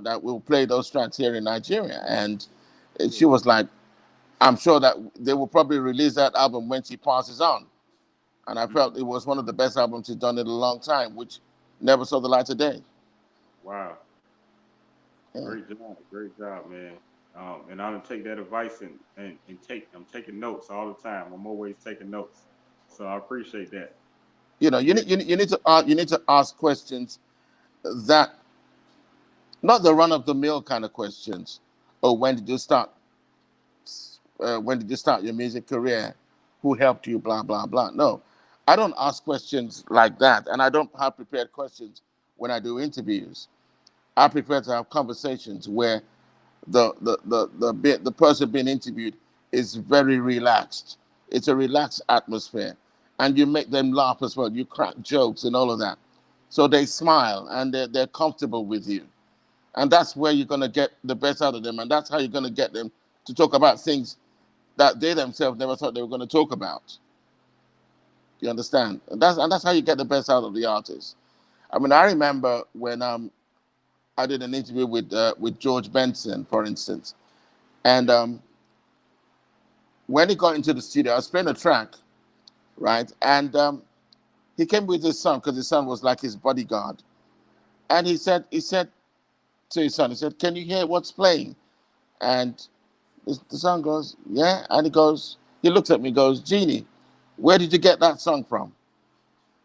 that we'll play those tracks here in Nigeria, and she yeah, was like, I'm sure that they will probably release that album when she passes on, and I hmm felt it was one of the best albums she's done in a long time, which never saw the light of day. wow, Yeah. great job, man. And I'm gonna take that advice and I'm taking notes all the time. I'm always taking notes. So I appreciate that. You know, Yeah. you need to ask questions that, not the run of the mill kind of questions. Oh, when did you start your music career? Who helped you? Blah blah blah. No, I don't ask questions like that, and I don't have prepared questions when I do interviews. I prefer to have conversations where the person being interviewed is very relaxed. It's a relaxed atmosphere, and you make them laugh as well. You crack jokes and all of that, so they smile and they're comfortable with you, and that's where you're gonna get the best out of them, and that's how you're gonna get them to talk about things that they themselves never thought they were going to talk about. You understand? And that's how you get the best out of the artist. I mean, I remember when I did an interview with George Benson, for instance, and when he got into the studio, I was playing a track, right, and he came with his son because his son was like his bodyguard, and he said to his son, he said, "Can you hear what's playing?" And the son goes, "Yeah," and he looks at me, goes, "Genie, where did you get that song from?"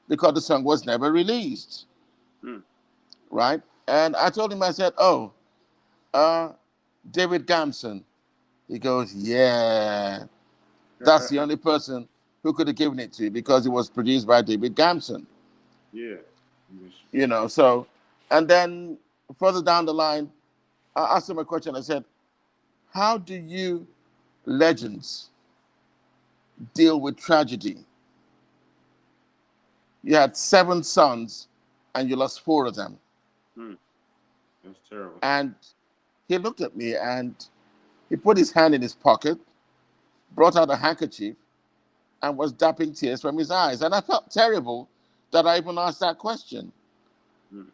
Because the song was never released, Mm. right? And I told him, I said, "Oh, uh, David Gamson." He goes, "Yeah, that's the only person who could have given it to you because it was produced by David Gamson." Yeah. You was- You know, so, and then further down the line, I asked him a question. I said, "How do you legends deal with tragedy? You had seven sons and you lost four of them." mm, that's terrible. And he looked at me and he put his hand in his pocket, brought out a handkerchief, and was dapping tears from his eyes. And I felt terrible that I even asked that question. Mm.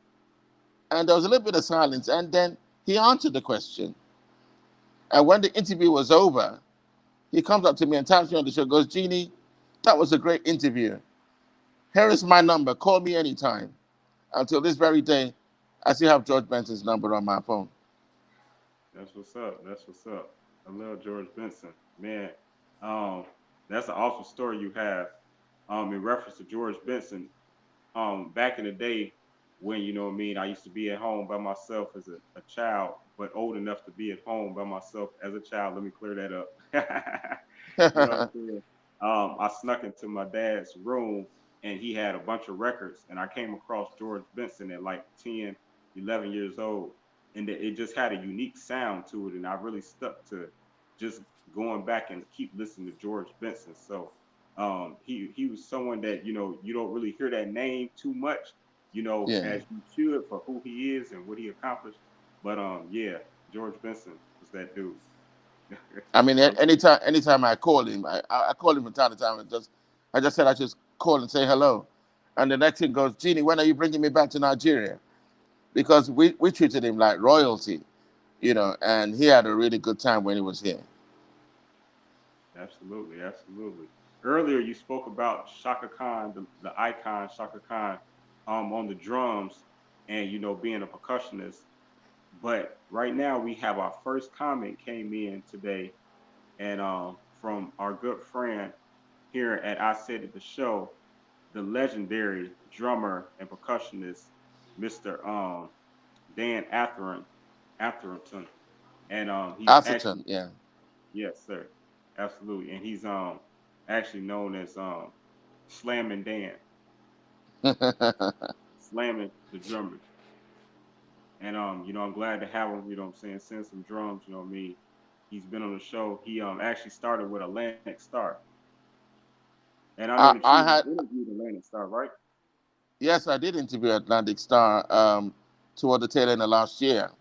And there was a little bit of silence. And then he answered the question. And when the interview was over, he comes up to me and taps me on the shoulder, goes, "Genie, that was a great interview. Here is my number. Call me anytime." Until this very day, I still have George Benson's number on my phone. That's what's up. That's what's up. I love George Benson. Man, um, that's an awesome story you have. In reference to George Benson, back in the day when, you know what I mean, I used to be at home by myself as a child, but old enough to be at home by myself as a child. Let me clear that up. You know what I'm saying? I snuck into my dad's room and he had a bunch of records, and I came across George Benson at like 10, 11 years old. And it just had a unique sound to it. And I really stuck to just going back and keep listening to George Benson. So he was someone that, you know, you don't really hear that name too much, you know, Yeah. as you should for who he is and what he accomplished. But yeah, George Benson was that dude. I mean, So anytime I call him, I call him from time to time. And I just said I just call and say hello, and the next thing goes, "Genie, when are you bringing me back to Nigeria?" Because we treated him like royalty, you know, and he had a really good time when he was here. absolutely, absolutely. Earlier you spoke about Shaka Khan, the icon Shaka Khan, on the drums and, you know, being a percussionist. But right now we have our first comment came in today, and from our good friend here at I Said It the Show, the legendary drummer and percussionist, Mr. Dan Atherton. And he's Atherton, actually, yeah. yes, sir, absolutely. And he's actually known as Slamming Dan, slamming the drummer. And you know, I'm glad to have him, you know what I'm saying, send some drums, you know what I mean. He's been on the show. He actually started with Atlantic Star. And I know that I you had interviewed Atlantic Star, right? Yes, I did interview Atlantic Star toward the tail end of last year,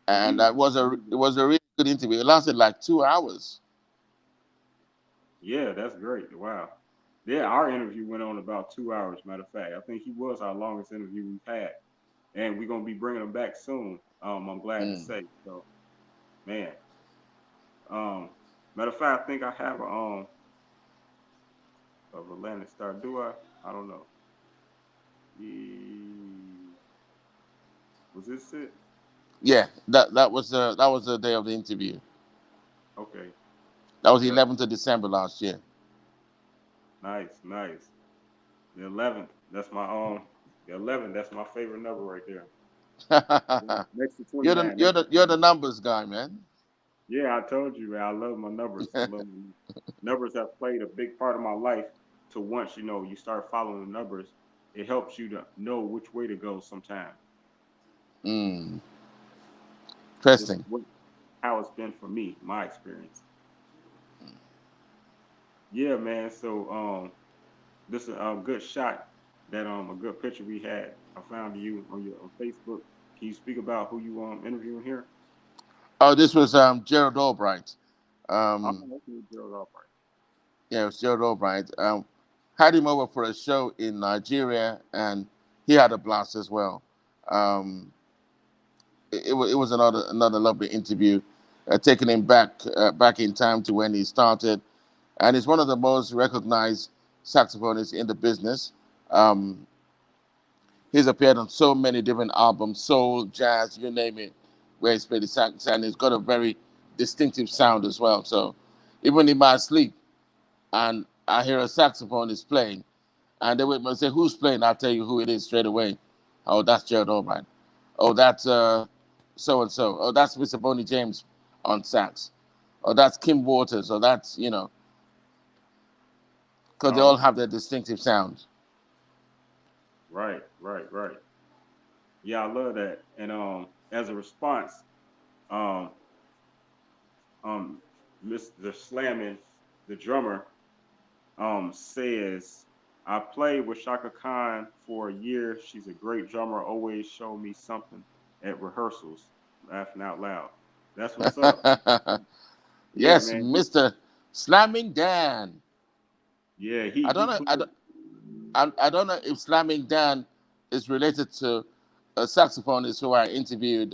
And he and was it was a really good interview. It lasted like 2 hours. yeah, that's great. Wow. Yeah, our interview went on about 2 hours. Matter of fact, I think he was our longest interview we've had, and we're gonna be bringing him back soon. I'm glad to Mm. say. So, man. Um, matter of fact, I think I have a of Atlantic Star. Do I? I don't know. E- Was this it? Yeah, that was the day of the interview. Okay. That was the Yep. 11th of December last year. Nice, nice. The 11th. That's my The 11th. That's my favorite number right there. Next to you're the 29. you're Next the to you're the 29. numbers guy, man. Yeah, I told you, man. I love my numbers. I love my numbers have played a big part of my life. To once you start following the numbers, it helps you to know which way to go. Sometimes Mm, this is interesting. how it's been for me, my experience. Yeah, man. So this is a good shot that a good picture we had. I found you on your on Facebook. Can you speak about who you interviewing here? Oh, this was Gerald Albright. Oh, Um, okay, Gerald Albright. yeah, it was Gerald Albright. Had him over for a show in Nigeria, and he had a blast as well. Um, it was another lovely interview, taking him back in time to when he started, and he's one of the most recognized saxophonists in the business. Um, he's appeared on so many different albums, soul, jazz, you name it, where he's played the sax, and he's got a very distinctive sound as well. So even in my sleep, and I hear a saxophonist playing, and they would say, "Who's playing?" I'll tell you who it is straight away. Oh, that's Gerald Albright. Oh, that's so and so. Oh, that's Mr. Boney James on sax. Or that's Kim Waters. Or that's because they Oh, all okay. have their distinctive sounds. Right, right, right. Yeah, I love that. And as a response, um, um, Mr. Slamming, the drummer, says, "I played with Shaka Khan for a year. She's a great drummer. Always show me something at rehearsals." Laughing out loud. That's what's up. Yeah, Yes, man. Mr. Slamming Dan. Yeah, I don't he know. played. I don't know if Slamming Dan is related to a saxophonist who I interviewed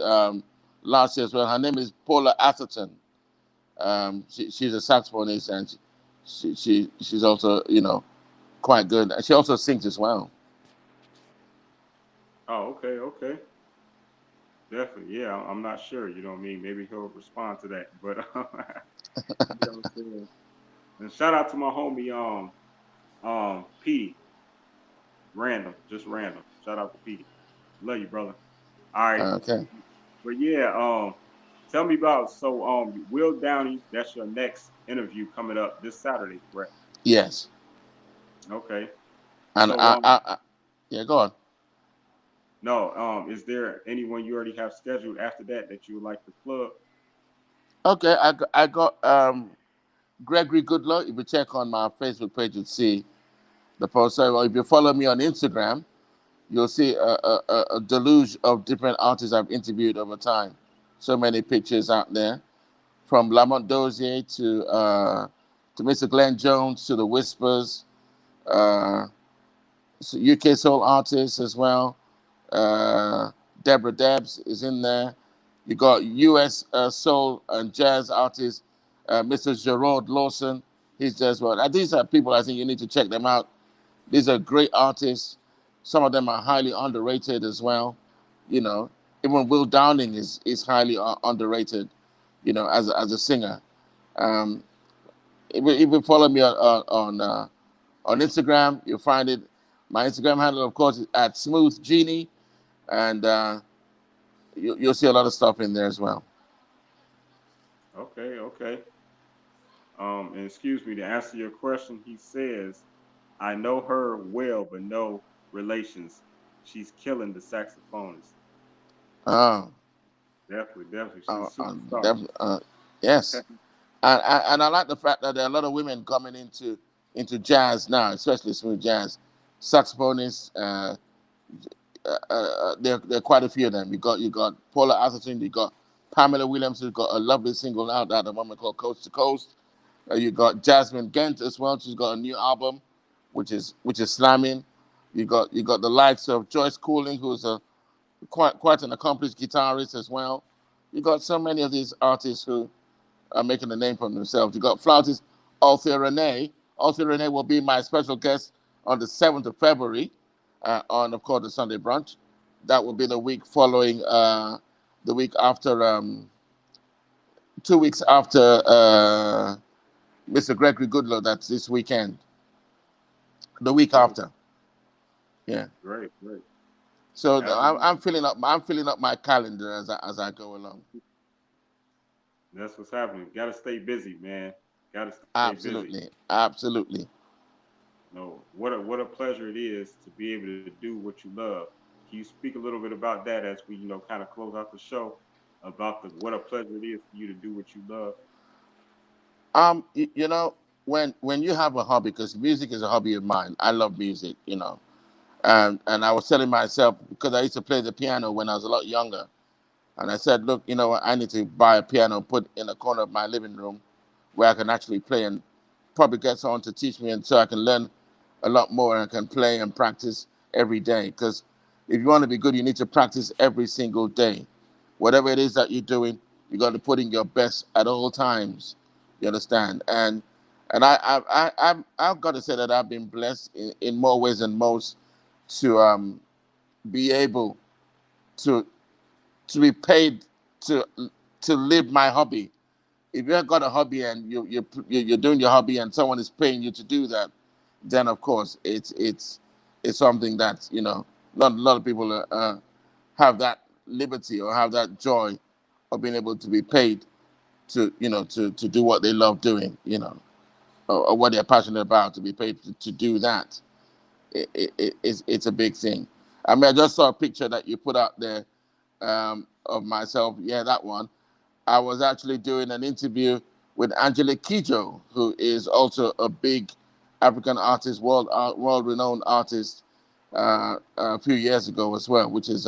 last year as well. Her name is Paula Atherton. She's a saxophonist, and she's also quite good. And she also sings as well. Oh, okay, okay. Definitely. Yeah, I'm not sure. You know what I mean? Maybe he'll respond to that. But you know what I'm saying? And shout out to my homie Petey. Random, just random. Shout out to Petey. Love you, brother. All right. Okay. But yeah, tell me about Will Downey, that's your next interview coming up this Saturday, correct? Yes. Okay. And So yeah, go on. no, is there anyone you already have scheduled after that you would like to plug? Okay, I got Gregory Goodlow. If you check on my Facebook page, you'll see the post. So if you follow me on Instagram, you'll see a deluge of different artists I've interviewed over time. So many pictures out there, from Lamont Dozier to Mr. Glenn Jones to the Whispers, uh, UK soul artists as well. Uh, Deborah Debs is in there. You got US soul and jazz artist, Mr. Gerard Lawson. He's there as well. And these are people I think you need to check them out. These are great artists. Some of them are highly underrated as well. You know, even Will Downing is highly underrated. As a singer. Um, if you follow me on Instagram, you'll find it. My Instagram handle, of course, is at Smooth Genie, and you'll see a lot of stuff in there as well. Okay, okay. And excuse me, to answer your question, he says, "I know her well, but no relations. She's killing the saxophonist. Oh, Definitely, definitely. uh, She's a uh, superstar." def- uh, yes, and I like the fact that there are a lot of women coming into jazz now, especially smooth jazz. Saxophonists, there are quite a few of them. You got Paula Atherton, you got Pamela Williams, who's got a lovely single out at the moment called Coast to Coast. You got Jasmine Gent as well. She's got a new album, which is slamming. You got the likes of Joyce Cooling, who's a quite an accomplished guitarist as well. You got so many of these artists who are making a name for themselves. You got flautist Althea Renee. Althea Renee will be my special guest on the 7th of February on, of course, the Sunday brunch. That will be the week following, the week after, 2 weeks after Mr. Gregory Goodlow. That's this weekend. the week Great, after. Yeah. great, great. So Absolutely. I'm filling up my calendar as I go along. That's what's happening. Got to stay busy, man. Got to stay busy. Absolutely, absolutely. No, what a pleasure it is to be able to do what you love. Can you speak a little bit about that as we, kind of close out the show about the what a pleasure it is for you to do what you love? You know, when you have a hobby, because music is a hobby of mine. I love music, and I was telling myself, because I used to play the piano when I was a lot younger, and I said, look, you know what, I need to buy a piano, put in a corner of my living room where I can actually play, and probably get someone to teach me, and so I can learn a lot more and I can play and practice every day. Because if you want to be good, you need to practice every single day. Whatever it is that you're doing, you got to put in your best at all times. You understand? I've got to say that I've been blessed in more ways than most to be able to be paid to live my hobby. If you have got a hobby and you're doing your hobby and someone is paying you to do that, then of course it's something that not a lot of people have that liberty or have that joy of being able to be paid to to do what they love doing, or what they're passionate about, to be paid to do that. It's a big thing. I mean, I just saw a picture that you put out there, of myself. Yeah, that one. I was actually doing an interview with Angelique Kidjo, who is also a big African artist, world renowned artist, a few years ago as well, which is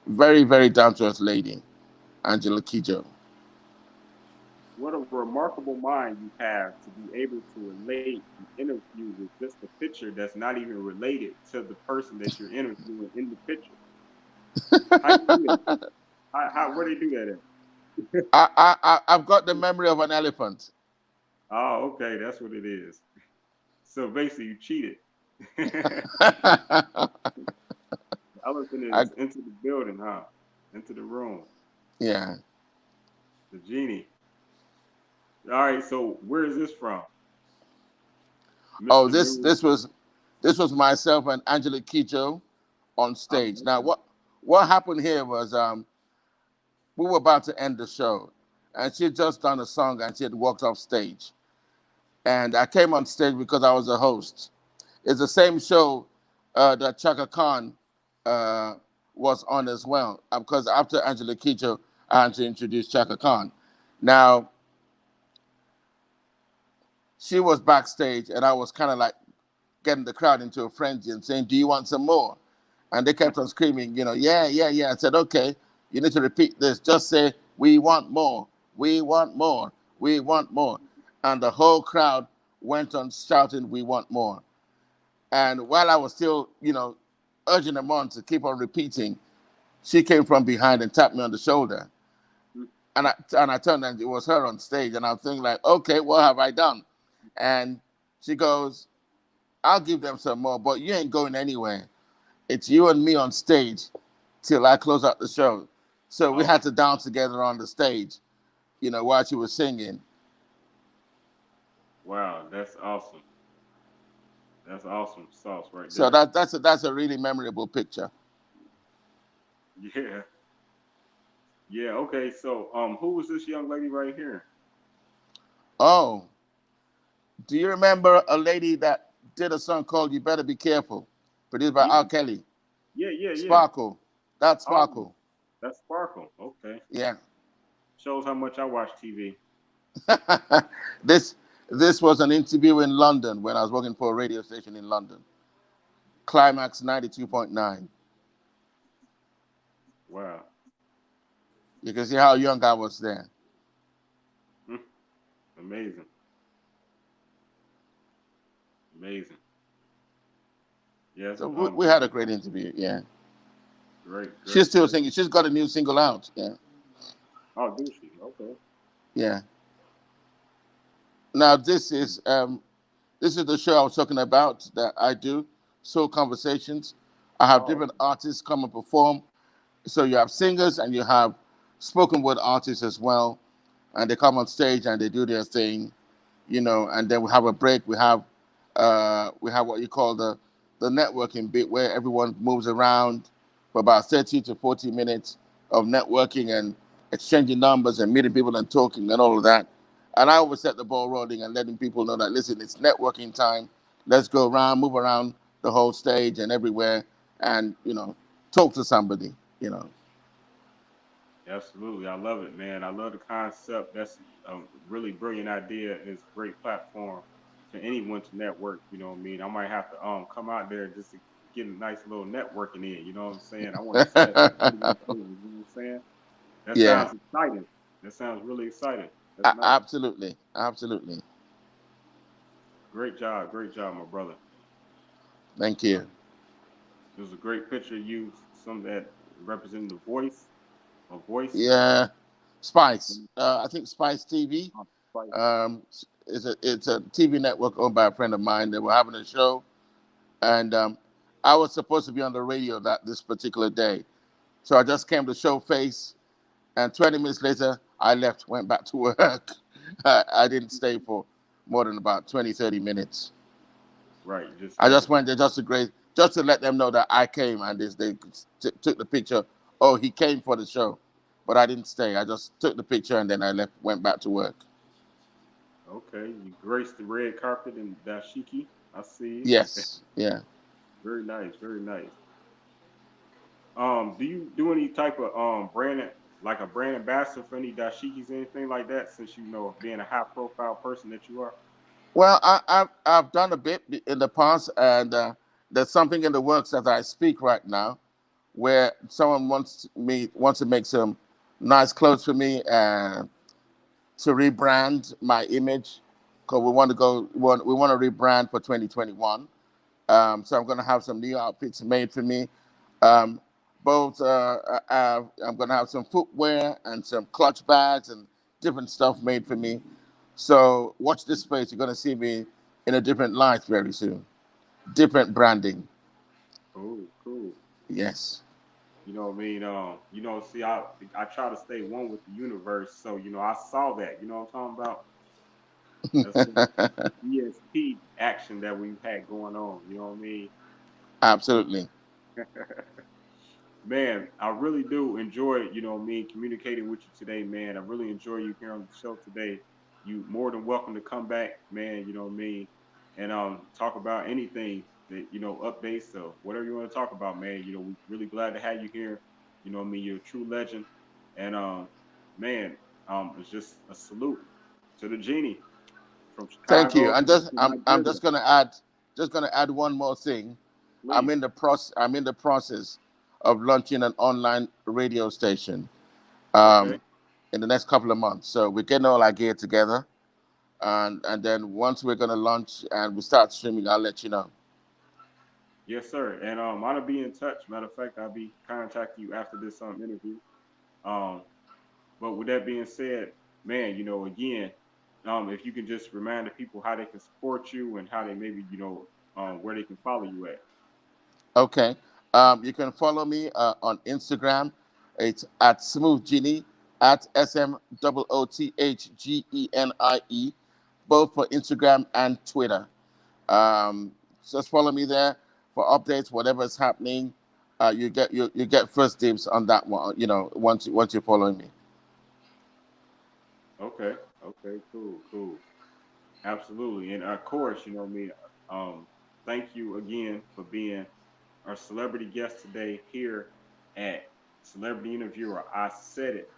very very down to earth lady, Angelique Kidjo. What a remarkable mind you have to be able to relate an interview with just a picture that's not even related to the person that you're interviewing in the picture. How you do that? Where do you do that at? I've got the memory of an elephant. Oh, okay, that's what it is. So basically, you cheated. The elephant I, is into the building, huh? Into the room. yeah. The genie. All right. So where is this from, Oh, Mister Memory? this was myself and Angelique Kidjo on Oh, stage. Now, okay. what happened here was, we were about to end the show, and she had just done a song and she had walked off stage. And I came on stage because I was a host. It's the same show that Chaka Khan uh, was on as well. Because after Angela Kidjo, I had to introduce Chaka Khan. Now, she was backstage, and I was kind of like getting the crowd into a frenzy and saying, "Do you want some more?" And they kept on screaming, "Yeah, yeah, yeah." I said, "Okay, you need to repeat this. Just say, 'We want more. We want more. We want more.'" And the whole crowd went on shouting, "We want more." And while I was still, urging them on to keep on repeating, she came from behind and tapped me on the shoulder. And I turned, and it was her on stage. And I'm thinking like, okay, what have I done? And she goes, "I'll give them some more, but you ain't going anywhere. It's you and me on stage till I close out the show." So we Oh, had to dance together on the stage, while she was singing. wow, that's awesome. That's awesome sauce right So there. that's a really memorable picture. Yeah, yeah. Okay, so who was this young lady right here? Oh, do you remember a lady that did a song called "You Better Be Careful," produced by R. Yeah, Kelly? yeah, yeah, yeah. Sparkle. That's Oh, Sparkle. that's Sparkle. Okay, Yeah. shows how much I watch TV. this this was an interview in London when I was working for a radio station in London. Climax 92.9. Wow, You can see how young I was then. mm, amazing, amazing. Yes, So we had a great interview. Yeah. great, She's great, still great. singing. She's got a new single out. Yeah. Oh, do she? Okay. Yeah. Now this is the show I was talking about that I do, Soul Conversations. I have Oh, different artists come and perform. So you have singers and you have spoken word artists as well, and they come on stage and they do their thing. and then we have a break. We have what you call the networking bit where everyone moves around for about 30 to 40 minutes of networking and exchanging numbers and meeting people and talking and all of that. And I always set the ball rolling and letting people know that, listen, it's networking time. Let's go around, move around the whole stage and everywhere, and talk to somebody. You know. Absolutely. I love it, man. I love the concept. That's a really brilliant idea. It's a great platform for anyone to network. You know what I mean? I might have to come out there just to get a nice little networking in. You know what I'm saying? I want to see that. You know what I'm saying? That Yeah, sounds exciting. That sounds really exciting. That's nice. absolutely, absolutely. Great job, my brother. Thank you. It was a great picture of you, some that representing the voice, a voice. Yeah, Spice. I think Spice TV. Like, It's a TV network owned by a friend of mine. They were having a show, and I was supposed to be on the radio that this particular day. So I just came to show face, and 20 minutes later, I left, went back to work. I didn't stay for more than about 20, 30 minutes. right, just I left. just went there just to let them know that I came, and they took the picture. Oh, he came for the show, but I didn't stay. I just took the picture and then I left, went back to work. Okay, you graced the red carpet in dashiki. I see. Yes, yeah. Very nice, very nice. Do you do any type of brand, like a brand ambassador for any dashikis, anything like that? Since you know being a high profile person that you are. Well, I've done a bit in the past, and there's something in the works as I speak right now, where someone wants to make some nice clothes for me and to rebrand my image, because we want to rebrand for 2021. So I'm going to have some new outfits made for me. Um, both I'm going to have some footwear and some clutch bags and different stuff made for me. So watch this space. You're going to see me in a different light very soon. Different branding. Cool, cool. Yes. You know what I mean? See, I try to stay one with the universe, so I saw that. You know what I'm talking about? That's some ESP action that we've had going on. You know what I mean? Absolutely. Man, I really do enjoy, me communicating with you today, man. I really enjoy you here on the show today. You more than welcome to come back, man, you know what I mean, and talk about anything that, updates, so whatever you want to talk about, man. We're really glad to have you here. You know what I mean? You're a true legend. And man, it's just a salute to the genie from Thank you. Chicago to I'm Nigeria. just gonna add one more thing. Please. I'm in the process of launching an online radio station Okay. um, in the next couple of months. So we're getting all our gear together, and then once we're gonna launch and we start streaming, I'll let you know. Yes, sir. And I'll be in touch. Matter of fact, I'll be contacting you after this interview. Um, but with that being said, man, again, if you can just remind the people how they can support you and how they maybe, where they can follow you at. Okay. You can follow me on Instagram. It's at Smooth Genie, at SMOOTHGENIE, both for Instagram and Twitter. Um, just follow me there for updates, whatever is happening. You get first dibs on that one. Once you're following me. Okay. Okay. Cool. Cool. Absolutely. And of course, me. Thank you again for being our celebrity guest today here at Celebrity Interviewer. I said it,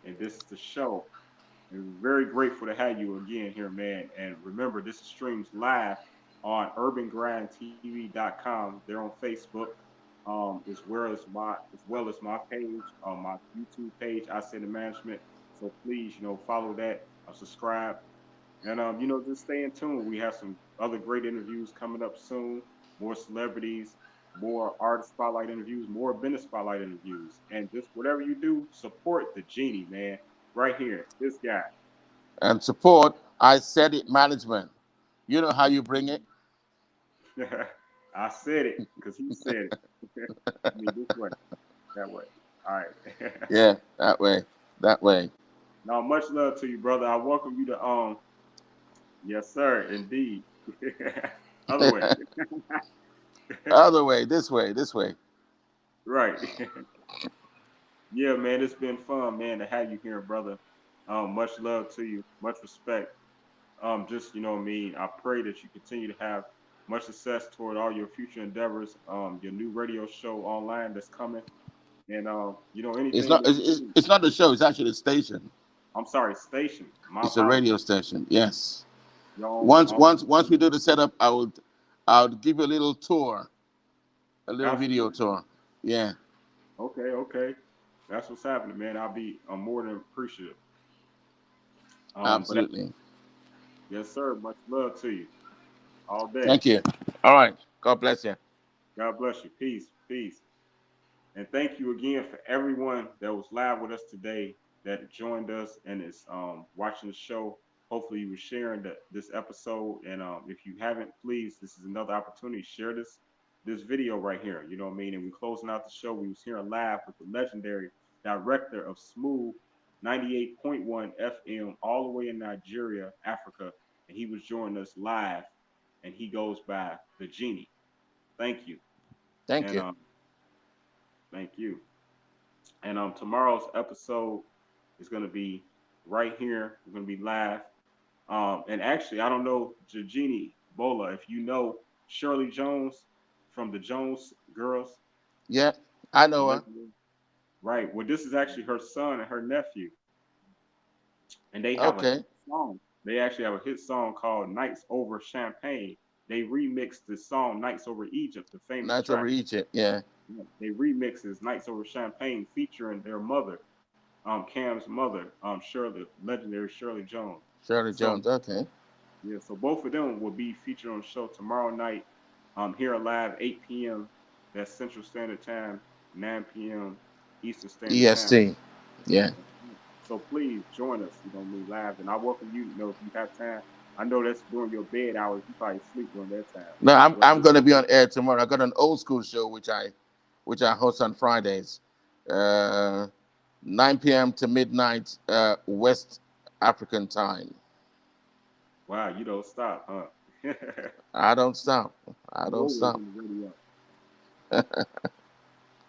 and this is the show. And we're very grateful to have you again here, man. And remember, this streams live on urbangrindtv.com. They're on Facebook, as well as my page, my YouTube page, I say the management. So please, follow that, subscribe, and just stay in tune. We have some other great interviews coming up soon. More celebrities, more artist spotlight interviews, more business spotlight interviews, and just whatever you do, support the genie, man. Right here, this guy. And support, I said it management. You know how you bring it? I said it because he said it. I mean, this way, that way. All right. Yeah, that way. That way. Now, much love to you, brother. I welcome you to Yes, sir. Indeed. Other way. Other way, this way, this way. Right. Yeah, man, it's been fun, man, to have you here, brother. Much love to you, much respect. Just you know what I mean. I pray that you continue to have much success toward all your future endeavors. Your new radio show online that's coming, and It's anything not. that you need. It's not the show. It's actually the station. I'm sorry, station. My It's a apologies. radio station. Yes. Y'all, Once we do the setup, I'll give you a little tour, a little video absolutely. tour. Yeah. Okay, okay. That's what's happening, man. I'm more than appreciative. But Absolutely. yes, sir. Much love to you all day. Thank you. All right. God bless you. God bless you. Peace, peace. And thank you again for everyone that was live with us today that joined us and is watching the show. Hopefully you were sharing this episode. And if you haven't, please, this is another opportunity. Share this video right here. You know what I mean? And we closing out the show. We was here live with the legendary director of Smooth 98.1 FM all the way in Nigeria, Africa. And he was joining us live and he goes by the Genie. Thank you. Thank And you. thank you. And tomorrow's episode is going to be right here. We're going to be live. And actually, I don't know, Genie Bola, if you know Shirley Jones from the Jones Girls, Yeah. I the know her. legendary. Right. Well, this is actually her son and her nephew, and they have a Okay. hit song. They actually have a hit song called "Nights Over Champagne." They remixed the song "Nights Over Egypt," the famous Nights over track. Egypt. Yeah. Yeah, they remixes "Nights Over Champagne" featuring their mother, Cam's mother, Shirley, legendary Shirley Jones. Shirley So Jones. Okay. yeah, so both of them will be featured on the show tomorrow night. Here live 8 p.m. That's Central Standard Time, 9 p.m. Eastern Standard Time. EST. Yeah. So please join us. You know me live, and I welcome you. You know if you have time. I know that's during your bed hours. You probably sleep during that time. No, But I'm going to be on air tomorrow. I got an old school show which I host on Fridays, uh, 9 p.m. to midnight West African time. wow, you don't stop, huh? I don't stop. I You don't always stop. on the radio.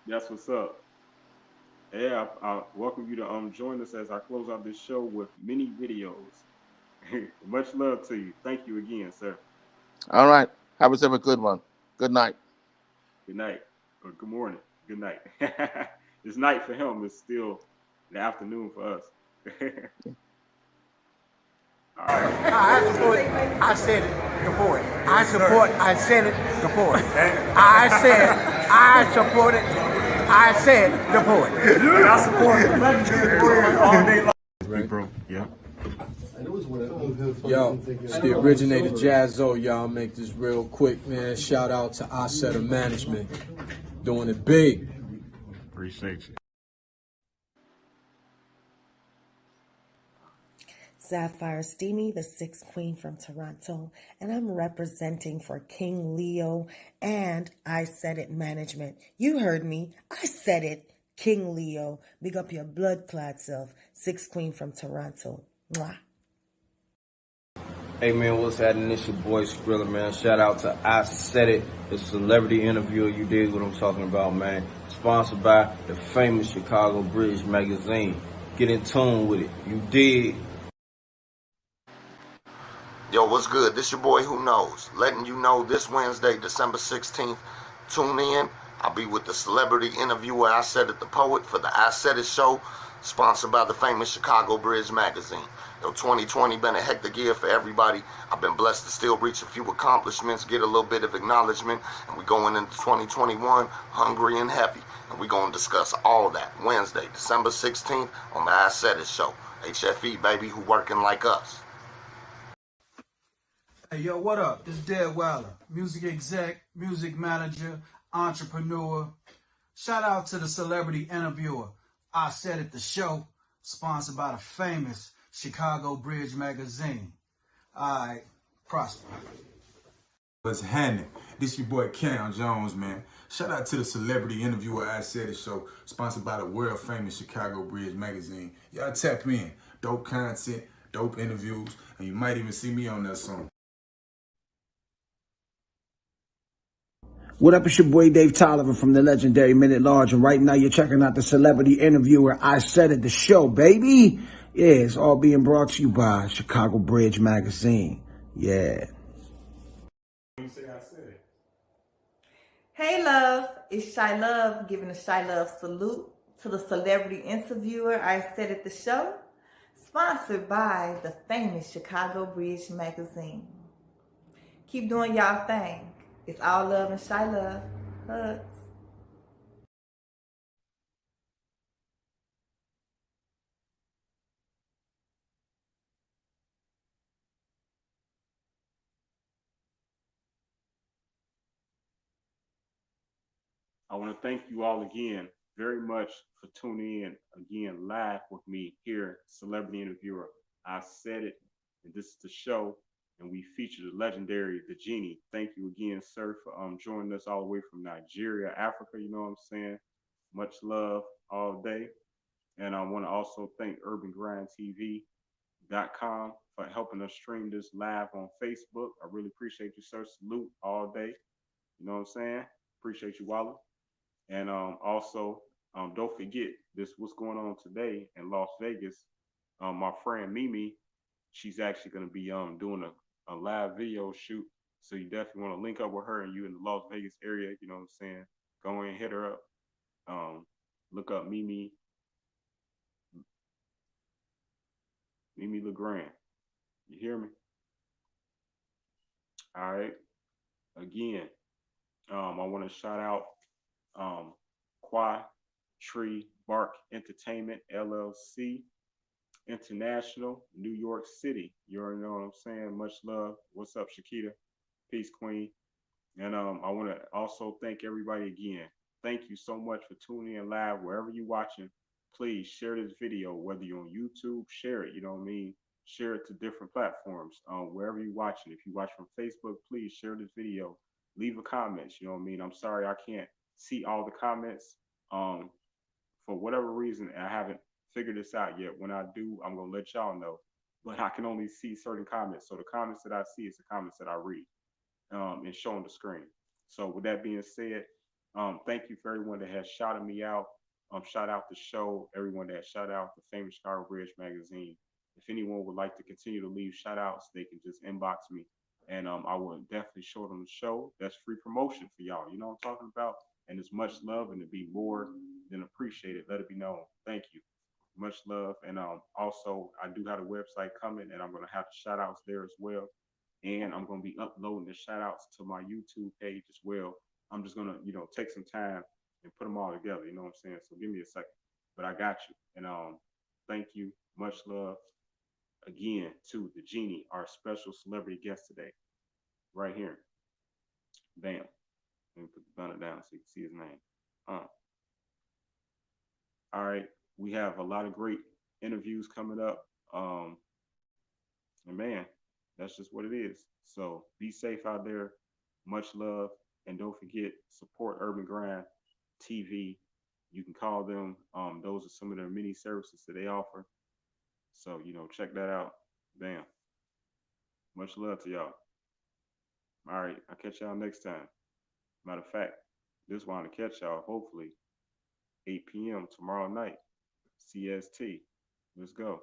That's what's up. Yeah, I welcome you to join us as I close out this show with many videos. Much love to you. Thank you again, sir. All right. Have yourself a good one. Good night. Good night or good morning. Good night. It's night for him. It's still the afternoon for us. All right. I support, I said it, support. I support, I said it, support. I said, I support it, I said, support. I support the legendary warrior all day long. Right. Bro, yeah. Yo, it's the originator Jazzo, y'all. Make this real quick, man. Shout out to Isaidit Management. Doing it big. Appreciate you. Sapphire Steamy, the sixth queen from Toronto, and I'm representing for King Leo and Isaidit Management. You heard me. I said it. King Leo. Big up your blood clot self. Sixth queen from Toronto. Mwah. Hey man, what's happening? It's your boy Skrilla, man. Shout out to I Said It, the celebrity interviewer. You dig what I'm talking about, man. Sponsored by the famous Chicago Bridge magazine. Get in tune with it. You dig? Yo, what's good? This your boy Who Knows. Letting you know this Wednesday, December 16th, tune in. I'll be with the celebrity interviewer I Said It the Poet for the I Said It show, sponsored by the famous Chicago Bridge magazine. Yo, 2020 been a hectic year for everybody. I've been blessed to still reach a few accomplishments, get a little bit of acknowledgement, and we're going into 2021 hungry and heavy. And we're going to discuss all that Wednesday, December 16th on the I Said It show. HFE, baby, who working like us. Hey, yo, what up? This is Dead Wilder, music exec, music manager, entrepreneur. Shout out to the celebrity interviewer. I Said It the show, sponsored by the famous Chicago Bridge magazine. All right, prosper. What's happening? This your boy Cam Jones, man. Shout out to the celebrity interviewer I Said It show, sponsored by the world famous Chicago Bridge magazine. Y'all tap in. Dope content, dope interviews, and you might even see me on that song. What up, it's your boy Dave Tolliver from the legendary Minute Large, and right now you're checking out the Celebrity Interviewer I Said It, the show, baby. Yeah, it's all being brought to you by Chicago Bridge Magazine. Yeah. Hey love, it's Shy Love giving a Shy Love salute to the Celebrity Interviewer I Said It, the show, sponsored by the famous Chicago Bridge Magazine. Keep doing y'all thing. It's all love and Shy Love. Hugs. I want to thank you all again very much for tuning in again live with me here, Celebrity Interviewer. I said it, and this is the show, and we feature the legendary, the Genie. Thank you again, sir, for joining us all the way from Nigeria, Africa. You know what I'm saying? Much love all day. And I want to also thank UrbanGrindTV.com for helping us stream this live on Facebook. I really appreciate you, sir. Salute all day. You know what I'm saying? Appreciate you, Wally. And also, don't forget this what's going on today in Las Vegas. My friend Mimi, she's actually going to be doing a live video shoot. So you definitely want to link up with her, and you in the Las Vegas area. You know what I'm saying? Go and hit her up. Look up Mimi LeGrand. You hear me? All right. Again, I want to shout out Qua Tree Bark Entertainment LLC International, New York City. You already know what I'm saying. Much love. What's up, Shakita? Peace, Queen. And I want to also thank everybody again. Thank you so much for tuning in live wherever you're watching. Please share this video, whether you're on YouTube, share it. You know what I mean? Share it to different platforms. Wherever you're watching. If you watch from Facebook, please share this video. Leave a comment. You know what I mean? I'm sorry I can't see all the comments. For whatever reason, I haven't figured this out yet. When I do, I'm gonna let y'all know. But I can only see certain comments. So the comments that I see is the comments that I read and show on the screen. So with that being said, thank you for everyone that has shouted me out. Shout out the show, everyone that shout out the famous Chicago Bridge Magazine. If anyone would like to continue to leave shout outs, they can just inbox me and I will definitely show it on the show. That's free promotion for y'all. You know what I'm talking about? And it's much love and to be more than appreciated. Let it be known. Thank you. Much love. And also, I do have a website coming and I'm going to have the shout outs there as well. And I'm going to be uploading the shout outs to my YouTube page as well. I'm just going to, take some time and put them all together. You know what I'm saying? So give me a second. But I got you. And thank you. Much love again to the Genie, our special celebrity guest today. Right here. Bam. Let me put the banner down so you can see his name. All right. We have a lot of great interviews coming up. And man, that's just what it is. So be safe out there. Much love. And don't forget, support Urban Grind TV. You can call them. Those are some of their many services that they offer. So, check that out. Bam. Much love to y'all. All right. I'll catch y'all next time. Matter of fact, this one to catch y'all, hopefully, 8 p.m. tomorrow night. CST. Let's go.